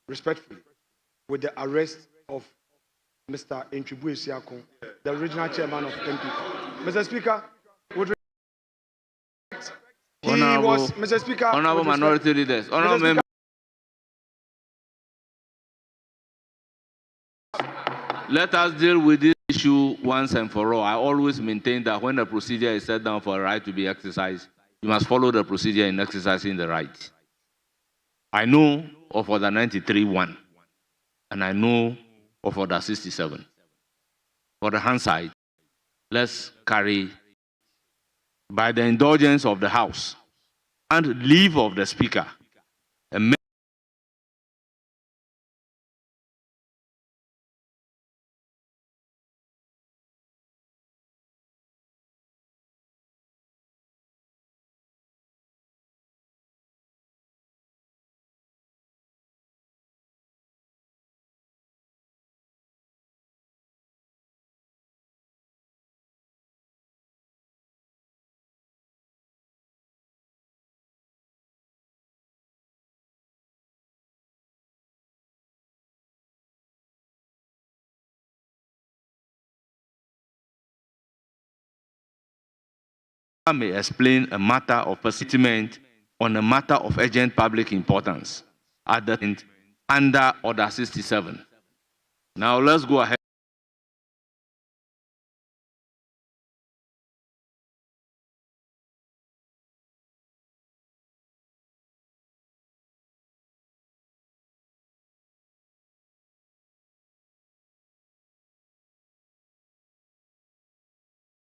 Speaker 15: Respectfully, with the arrest of Mr. Ntribu Esiakon, the original chairman of MPP. Mr. Speaker, with respect, Mr. Speaker,
Speaker 1: Honorable minority leaders, honorable members. Let us deal with this issue once and for all. I always maintain that when the procedure is set down for a right to be exercised, you must follow the procedure in exercising the right. I know of Order 93-1, and I know of Order 67. For the hand side, let's carry, by the indulgence of the House and leave of the Speaker, a I may explain a matter of settlement on a matter of urgent public importance at the end under Order 67. Now let's go ahead.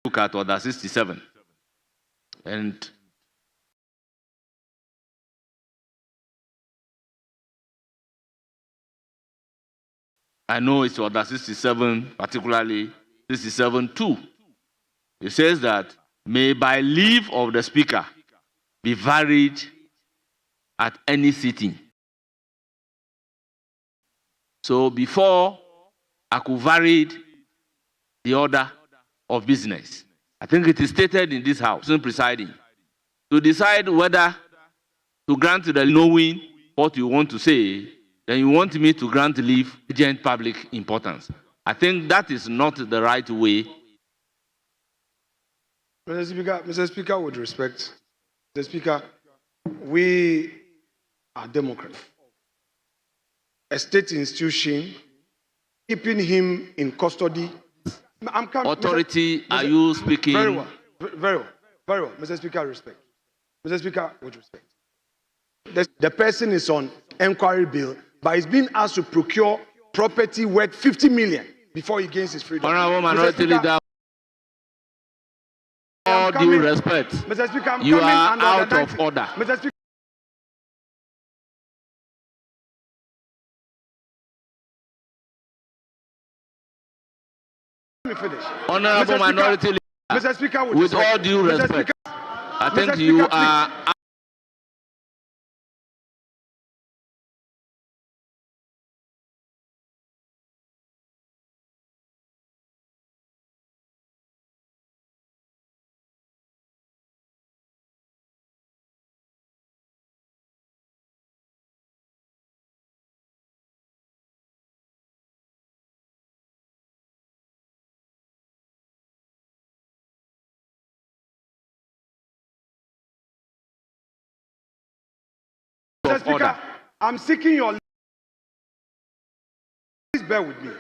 Speaker 1: Look at Order 67. And I know it's Order 67, particularly 67-2. It says that may by leave of the Speaker be varied at any sitting. So before I could vary the order of business, I think it is stated in this House, in presiding, to decide whether to grant the knowing what you want to say, then you want me to grant leave urgent public importance. I think that is not the right way.
Speaker 15: Mr. Speaker, with respect, Mr. Speaker, we are Democrats. A state institution, keeping him in custody.
Speaker 1: Authority, are you speaking?
Speaker 15: Very well, very well, very well. Mr. Speaker, respect. Mr. Speaker, with respect. The person is on inquiry bill, but he's being asked to procure property worth 50 million before he gains his freedom.
Speaker 1: Honorable Minority Leader, all due respect,
Speaker 15: Mr. Speaker,
Speaker 1: you are out of order.
Speaker 15: Mr. Speaker, let me finish.
Speaker 1: Honorable Minority Leader,
Speaker 15: Mr. Speaker,
Speaker 1: with all due respect, I think you are.
Speaker 15: Mr. Speaker, I'm seeking your leave. Please bear with me.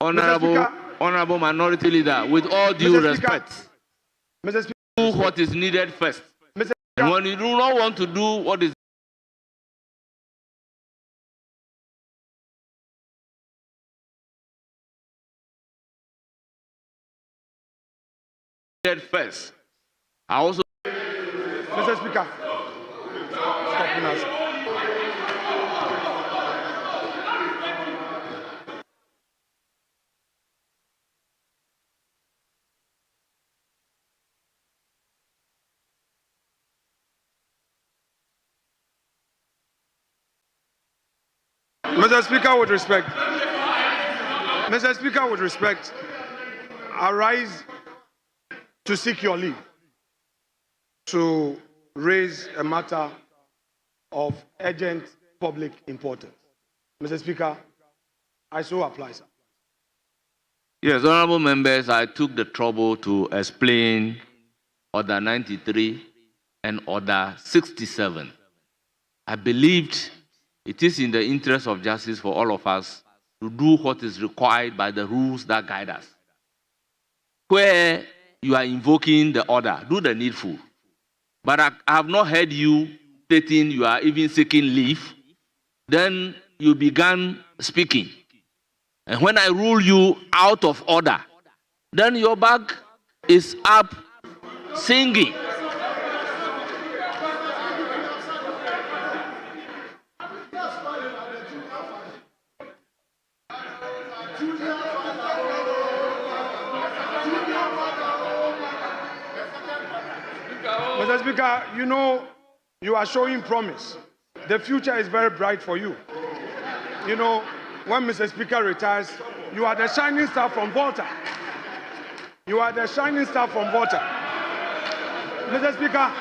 Speaker 1: Honorable Minority Leader, with all due respect,
Speaker 15: Mr. Speaker,
Speaker 1: do what is needed first.
Speaker 15: Mr.
Speaker 1: And when you do not want to do what is needed first, I also.
Speaker 15: Mr. Speaker, stop now. Mr. Speaker, with respect. Mr. Speaker, with respect, I rise to seek your leave to raise a matter of urgent public importance. Mr. Speaker, I so apply, sir.
Speaker 1: Yes, honorable members, I took the trouble to explain Order 93 and Order 67. I believed it is in the interest of justice for all of us to do what is required by the rules that guide us. Where you are invoking the order, do the needful. But I have not heard you stating you are even seeking leave. Then you began speaking. And when I rule you out of order, then your back is up singing.
Speaker 15: Mr. Speaker, you know, you are showing promise. The future is very bright for you. You know, when Mr. Speaker retires, you are the shining star from Volta. You are the shining star from Volta. Mr. Speaker,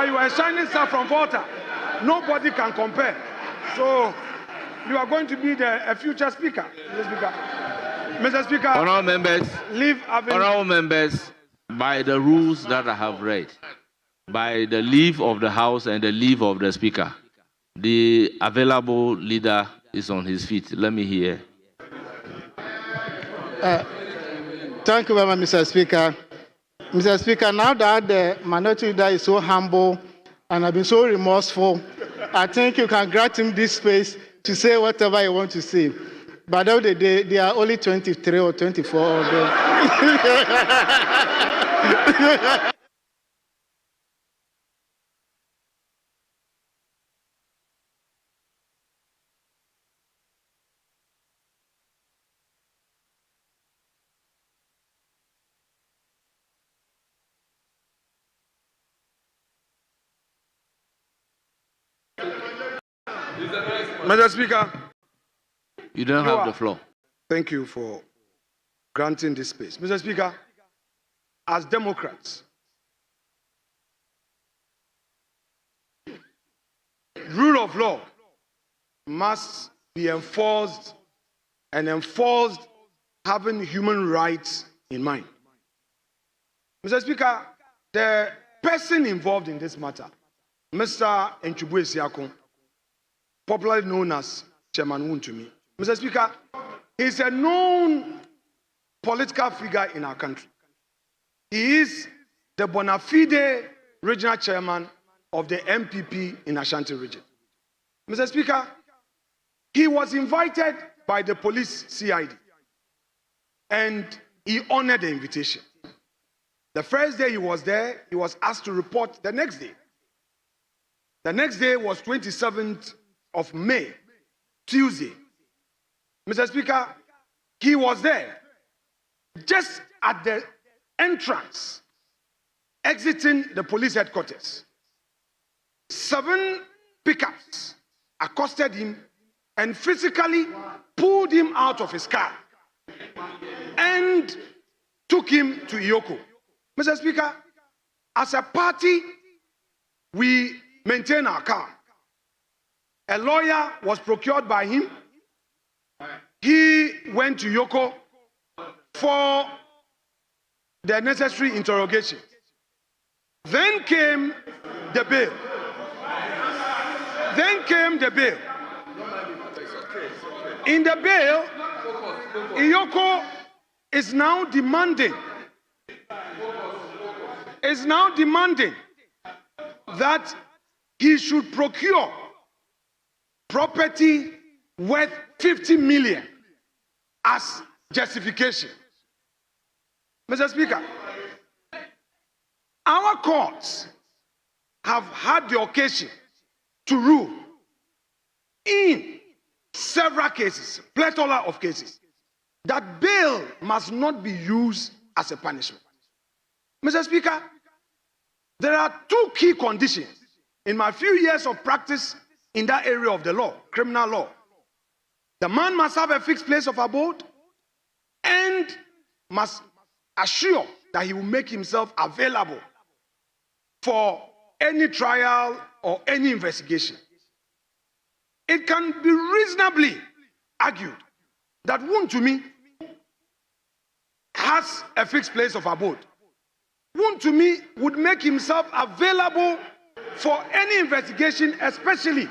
Speaker 15: you are a shining star from Volta. Nobody can compare. So, you are going to be a future speaker, Mr. Speaker. Mr. Speaker,
Speaker 1: Honorable members,
Speaker 15: leave having...
Speaker 1: honorable members, by the rules that I have read, by the leave of the House and the leave of the Speaker, the available leader is on his feet. Let me hear.
Speaker 9: Thank you very much, Mr. Speaker. Mr. Speaker, now that the minority leader is so humble and has been so remorseful, I think you can grant him this space to say whatever he wants to say. But the end of the day, there are only 23 or 24 of them.
Speaker 15: Mr. Speaker,
Speaker 1: You don't have the floor.
Speaker 15: thank you for granting this space. Mr. Speaker, as Democrats, rule of law must be enforced and enforced having human rights in mind. Mr. Speaker, the person involved in this matter, Mr. Ntchibwe Siakon, popularly known as Chairman Wontumi. Mr. Speaker, he's a known political figure in our country. He is the bona fide regional chairman of the MPP in Ashanti region. Mr. Speaker, he was invited by the police CID and he honored the invitation. The first day he was there, he was asked to report the next day. The next day was 27th of May, Tuesday. Mr. Speaker, he was there just at the entrance, exiting the police headquarters. 7 pickups accosted him and physically pulled him out of his car and took him to Iyoko. Mr. Speaker, as a party, we maintain our calm. A lawyer was procured by him. He went to Iyoko for the necessary interrogation. Then came the bail. In the bail, Iyoko is now demanding that he should procure property worth 50 million as justification. Mr. Speaker, our courts have had the occasion to rule in several cases, plethora of cases, that bail must not be used as a punishment. Mr. Speaker, there are 2 key conditions in my few years of practice in that area of the law, criminal law. The man must have a fixed place of abode and must assure that he will make himself available for any trial or any investigation. It can be reasonably argued that Wontumi has a fixed place of abode. Wontumi would make himself available for any investigation, especially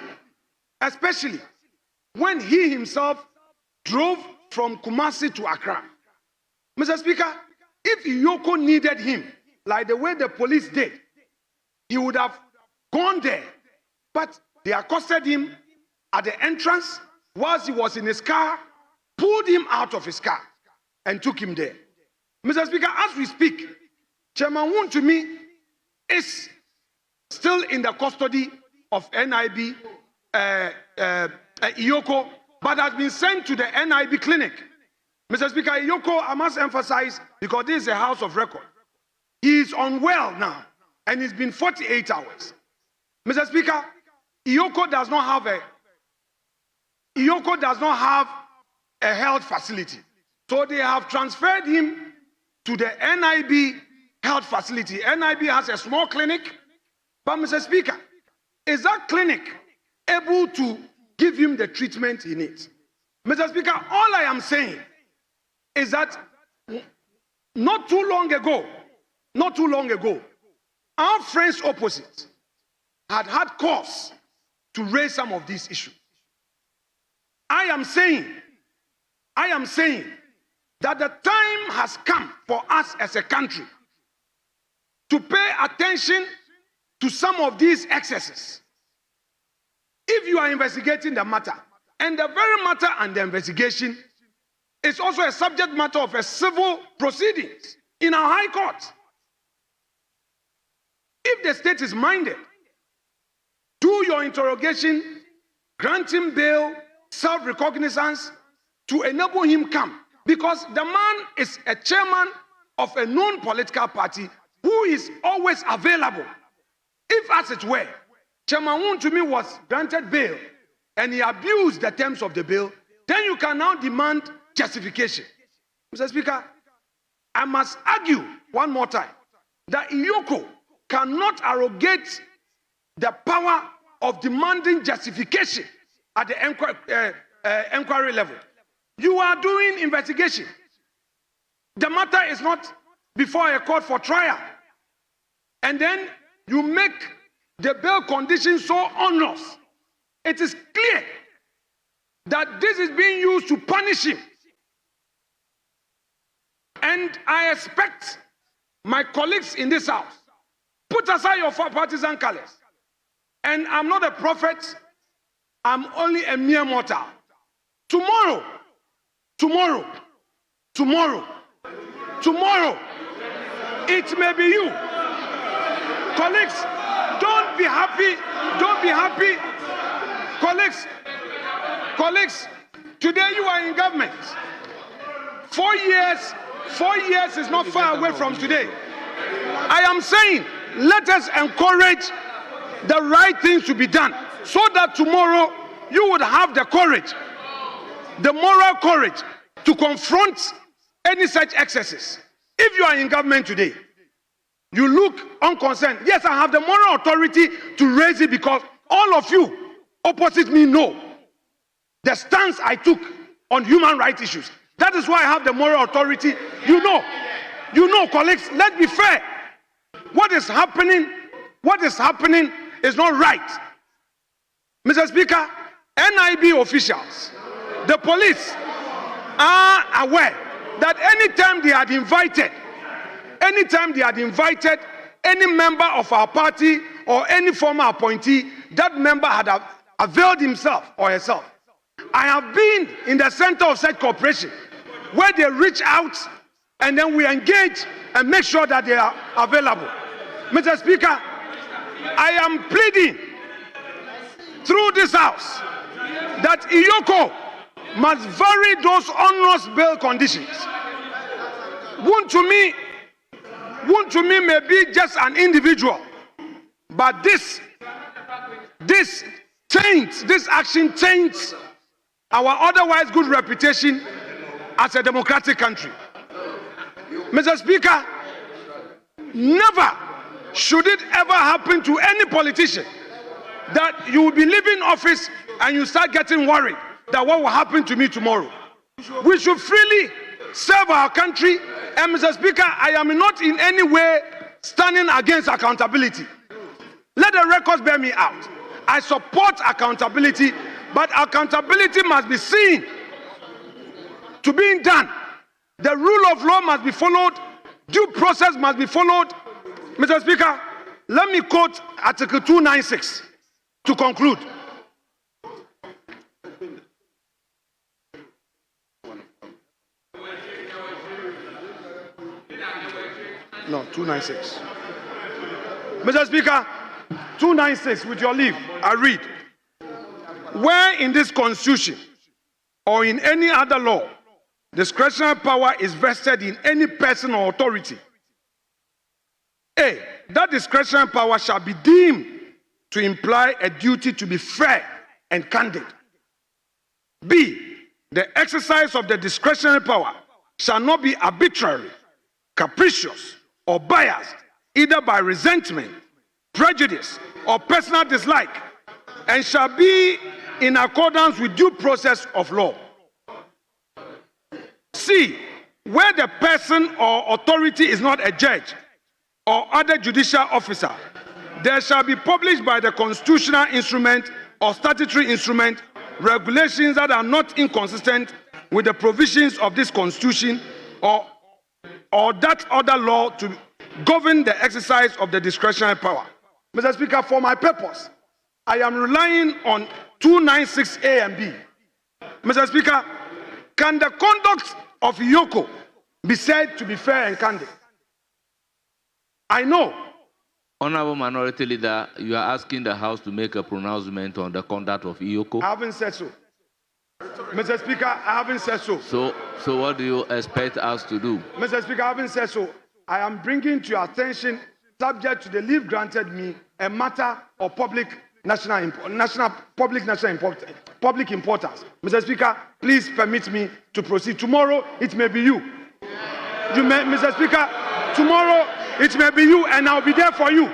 Speaker 15: when he himself drove from Kumasi to Accra. Mr. Speaker, if Iyoko needed him, like the way the police did, he would have gone there. But they accosted him at the entrance whilst he was in his car, pulled him out of his car, and took him there. Mr. Speaker, as we speak, Chairman Wontumi is still in the custody of NIB Iyoko, but has been sent to the NIB clinic. Mr. Speaker, Iyoko, I must emphasize, because this is a house of record, he is unwell now, and it's been 48 hours. Mr. Speaker, Iyoko does not have a health facility. So they have transferred him to the NIB health facility. NIB has a small clinic, but Mr. Speaker, is that clinic able to give him the treatment he needs? Mr. Speaker, all I am saying is that not too long ago, not too long ago, our friends opposite had cause to raise some of these issues. I am saying that the time has come for us as a country to pay attention to some of these excesses. If you are investigating the matter, and the very matter and the investigation is also a subject matter of a civil proceedings in our high court. If the state is minded, do your interrogation, grant him bail, self-recognizance to enable him come. Because the man is a chairman of a known political party who is always available. If, as it were, Chairman Wontumi was granted bail and he abused the terms of the bail, then you can now demand justification. Mr. Speaker, I must argue one more time that Iyoko cannot arrogate the power of demanding justification at the inquiry level. You are doing investigation. The matter is not before a court for trial. And then you make the bail conditions so onerous. It is clear that this is being used to punish him. And I expect my colleagues in this house, put aside your partisan colors. And I'm not a prophet, I'm only a mere mortal. Tomorrow, it may be you. Colleagues, don't be happy. Colleagues, today you are in government. 4 years is not far away from today. I am saying, let us encourage the right things to be done so that tomorrow you would have the courage, the moral courage to confront any such excesses. If you are in government today, you look unconcerned. Yes, I have the moral authority to raise it because all of you opposite me know the stance I took on human rights issues. That is why I have the moral authority. You know, colleagues, let's be fair. What is happening is not right. Mr. Speaker, NIB officials, the police are aware that anytime they had invited any member of our party or any former appointee, that member had availed himself or herself. I have been in the center of such cooperation where they reach out and then we engage and make sure that they are available. Mr. Speaker, I am pleading through this house that Iyoko must vary those onerous bail conditions. Wontumi may be just an individual, but this action taints our otherwise good reputation as a democratic country. Mr. Speaker, never should it ever happen to any politician that you will be leaving office and you start getting worried that what will happen to me tomorrow. We should freely serve our country. And Mr. Speaker, I am not in any way standing against accountability. Let the records bear me out. I support accountability, but accountability must be seen to being done. The rule of law must be followed. Due process must be followed. Mr. Speaker, let me quote Article 296 to conclude. No, 296. Mr. Speaker, 296, with your leave, I read. Where in this Constitution or in any other law, discretionary power is vested in any person or authority, A, that discretionary power shall be deemed to imply a duty to be fair and candid. B, the exercise of the discretionary power shall not be arbitrary, capricious, or biased, either by resentment, prejudice, or personal dislike, and shall be in accordance with due process of law. C, where the person or authority is not a judge, or other judicial officer, there shall be published by the constitutional instrument or statutory instrument regulations that are not inconsistent with the provisions of this constitution or that other law to govern the exercise of the discretionary power. Mr. Speaker, for my purpose, I am relying on 296A and B. Mr. Speaker, can the conduct of Yoko be said to be fair and candid? I know.
Speaker 1: Honorable Minority Leader, you are asking the House to make a pronouncement on the conduct of Iyoko.
Speaker 15: I haven't said so. Mr. Speaker, I haven't said so.
Speaker 1: So what do you expect us to do?
Speaker 15: Mr. Speaker, I haven't said so. I am bringing to your attention, subject to the leave granted me, a matter of public national importance. Mr. Speaker, please permit me to proceed. Tomorrow, it may be you. Mr. Speaker, tomorrow, it may be you, and I'll be there for you.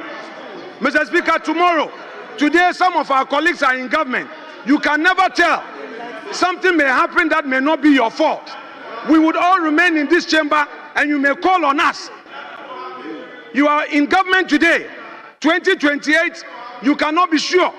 Speaker 15: Mr. Speaker, tomorrow, today, some of our colleagues are in government. You can never tell. Something may happen that may not be your fault. We would all remain in this chamber, and you may call on us. You are in government today. 2028, you cannot be sure.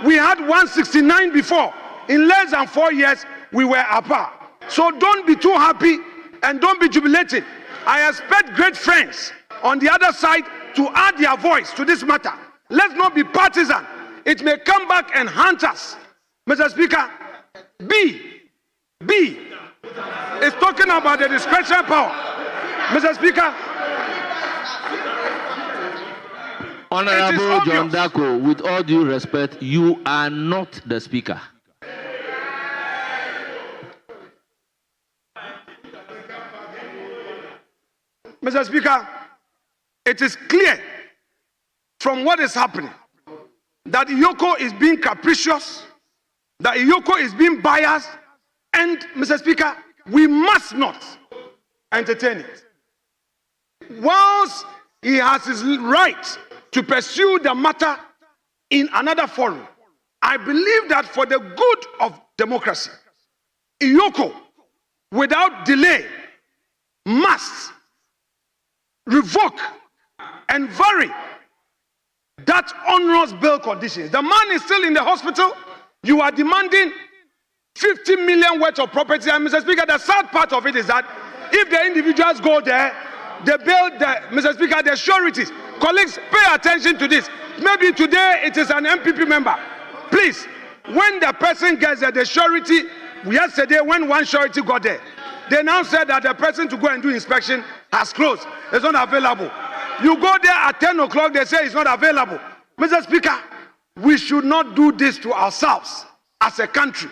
Speaker 15: We had 169 before. In less than 4 years, we were apart. So don't be too happy and don't be jubilated. I expect great friends on the other side to add their voice to this matter. Let's not be partisan. It may come back and haunt us. Mr. Speaker, B is talking about the discretionary power. Mr. Speaker,
Speaker 1: Honorable John Dako, with all due respect, you are not the Speaker.
Speaker 15: Mr. Speaker, it is clear from what is happening that Iyoko is being capricious, that Iyoko is being biased, and, Mr. Speaker, we must not entertain it. Whilst he has his right to pursue the matter in another forum, I believe that for the good of democracy, Iyoko, without delay, must revoke and vary that onerous bail conditions. The man is still in the hospital. You are demanding 50 million worth of property. And Mr. Speaker, the sad part of it is that if the individuals go there, they build Mr. Speaker, the sureties. Colleagues, pay attention to this. Maybe today it is an MPP member. Please, when the person gets there, the surety, yesterday when one surety got there, they now said that the person to go and do inspection has closed. It's not available. You go there at 10 o'clock, they say it's not available. Mr. Speaker, we should not do this to ourselves as a country.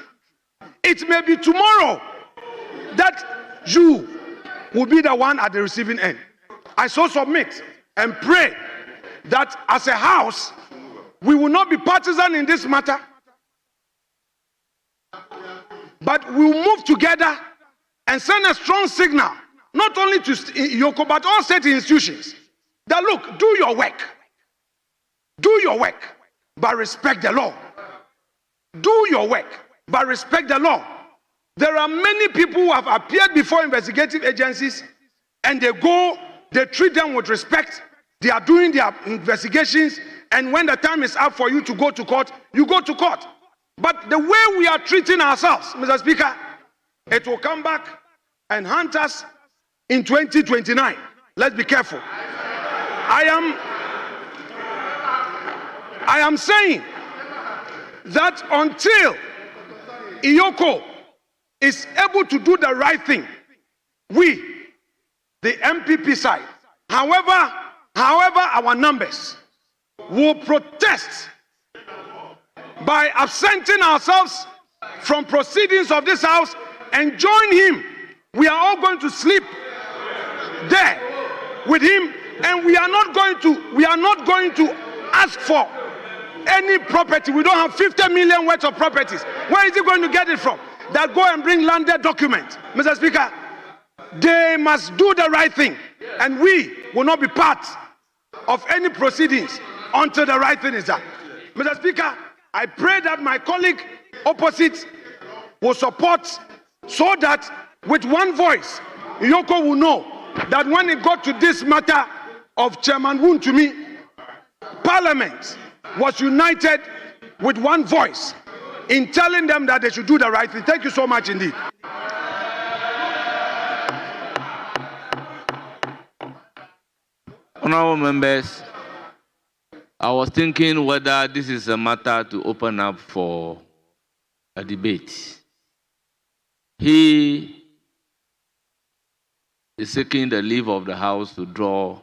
Speaker 15: It may be tomorrow that you will be the one at the receiving end. I so submit and pray that as a house, we will not be partisan in this matter, but we will move together and send a strong signal, not only to Iyoko, but all state institutions, that look, do your work, but respect the law. Do your work, but respect the law. There are many people who have appeared before investigative agencies, and they treat them with respect. They are doing their investigations, and when the time is up for you to go to court, you go to court. But the way we are treating ourselves, Mr. Speaker, it will come back and haunt us in 2029. Let's be careful. I am saying that until Iyoko is able to do the right thing, we, the MPP side, however our numbers, will protest by absenting ourselves from proceedings of this house and join him. We are all going to sleep there with him, and we are not going to ask for any property. We don't have 50 million worth of properties. Where is he going to get it from? That go and bring landed documents. Mr. Speaker, they must do the right thing, and we will not be part of any proceedings until the right thing is done. Mr. Speaker, I pray that my colleague opposite will support, so that with one voice, Iyoko will know that when it got to this matter, of Chairman Wontumi, Parliament was united with one voice in telling them that they should do the right thing. Thank you so much indeed.
Speaker 1: Honorable members, I was thinking whether this is a matter to open up for a debate. He is seeking the leave of the House to draw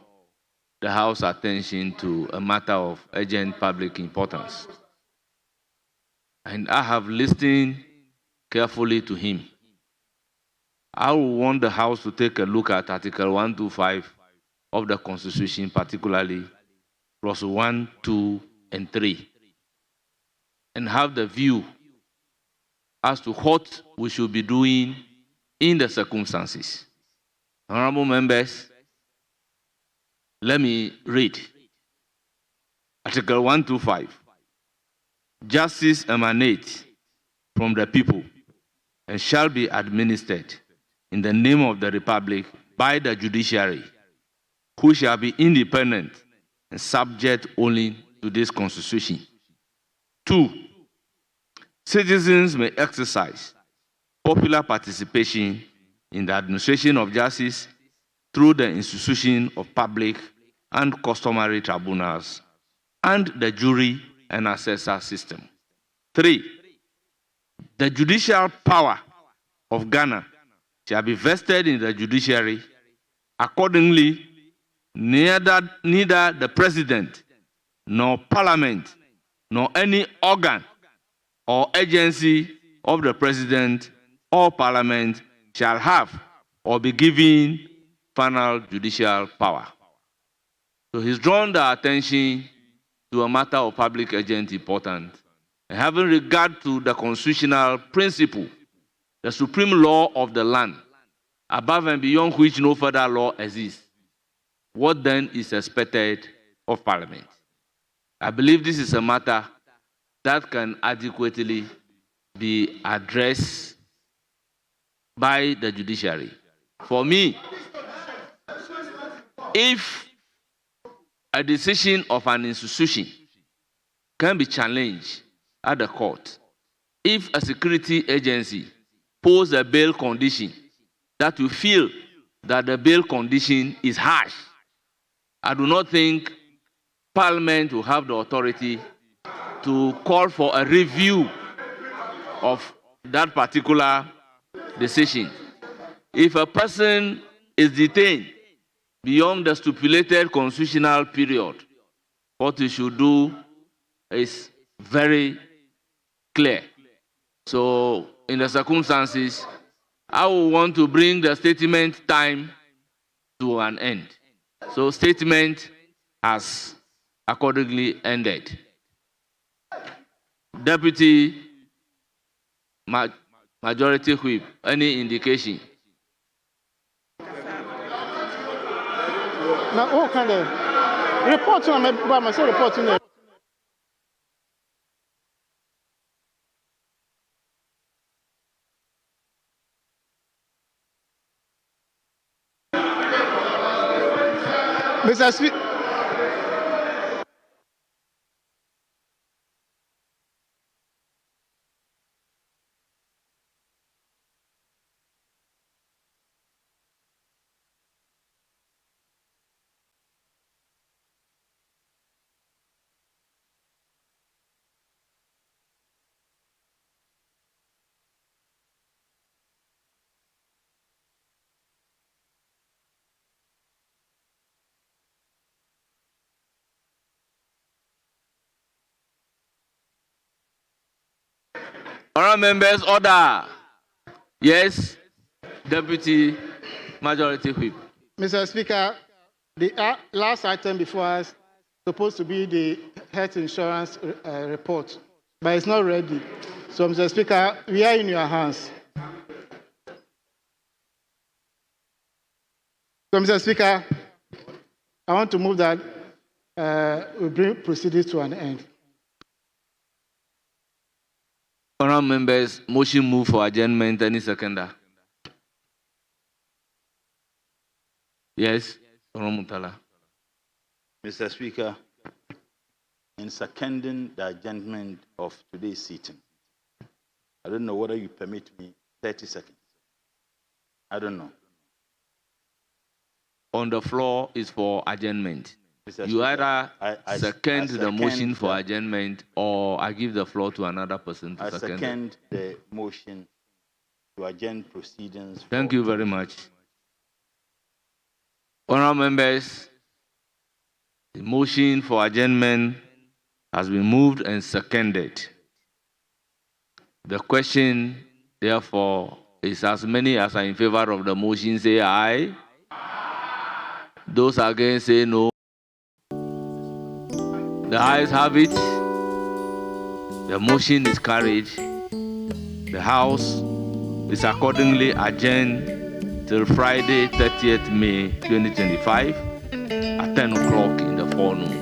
Speaker 1: the House's attention to a matter of urgent public importance. And I have listened carefully to him. I would want the House to take a look at Article 125 of the Constitution, particularly clause 1, 2, and 3, and have the view as to what we should be doing in the circumstances. Honorable members, let me read. Article 125. Justice emanates from the people and shall be administered in the name of the Republic by the judiciary, who shall be independent and subject only to this Constitution. 2. Citizens may exercise popular participation in the administration of justice through the institution of public and customary tribunals and the jury and assessor system. 3. The judicial power of Ghana shall be vested in the judiciary. Accordingly, neither the President, nor Parliament, nor any organ or agency of the President or Parliament shall have or be given final judicial power. So he's drawn the attention to a matter of public urgent importance, and having regard to the constitutional principle, the supreme law of the land, above and beyond which no further law exists. What then is expected of Parliament? I believe this is a matter that can adequately be addressed by the judiciary. For me, if a decision of an institution can be challenged at the court, if a security agency poses a bail condition that you feel that the bail condition is harsh, I do not think Parliament will have the authority to call for a review of that particular decision. If a person is detained beyond the stipulated constitutional period, what we should do is very clear. So, in the circumstances, I will want to bring the statement time to an end. So, statement has accordingly ended. Deputy Majority Whip, any indication?
Speaker 9: Now, what kind of report on my say report in there? Mr. Speaker.
Speaker 1: Honourable members, order. Yes, Deputy Majority Whip.
Speaker 9: Mr. Speaker, the last item before us is supposed to be the health insurance report, but it's not ready. So, Mr. Speaker, we are in your hands. So, Mr. Speaker, I want to move that we bring proceedings to an end.
Speaker 1: Honourable members, motion move for adjournment. Any seconder? Yes, Honourable Mutala.
Speaker 3: Mr. Speaker, in seconding the adjournment of today's sitting, I don't know whether you permit me 30 seconds. I don't know.
Speaker 1: On the floor is for adjournment.
Speaker 3: Mr.
Speaker 1: You
Speaker 3: Speaker,
Speaker 1: either
Speaker 3: I
Speaker 1: second the motion for
Speaker 3: the-
Speaker 1: adjournment or I give the floor to another person to
Speaker 3: I
Speaker 1: second it.
Speaker 3: second the motion to adjourn proceedings.
Speaker 1: Thank
Speaker 3: for-
Speaker 1: you very much. Honourable members, the motion for adjournment has been moved and seconded. The question, therefore, is as many as are in favor of the motion say aye. Those against say no. The ayes have it. The motion is carried. The House is accordingly adjourned till Friday, 30th May 2025 at 10 o'clock in the forenoon.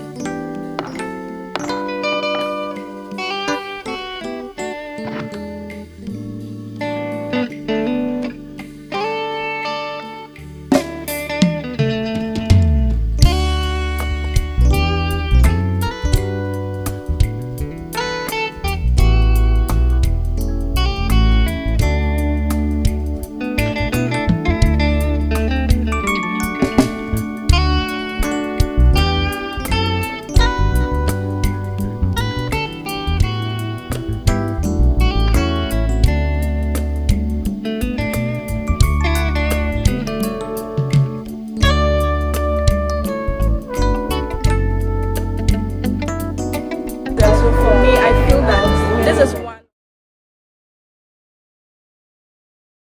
Speaker 16: So for me, I feel that this is one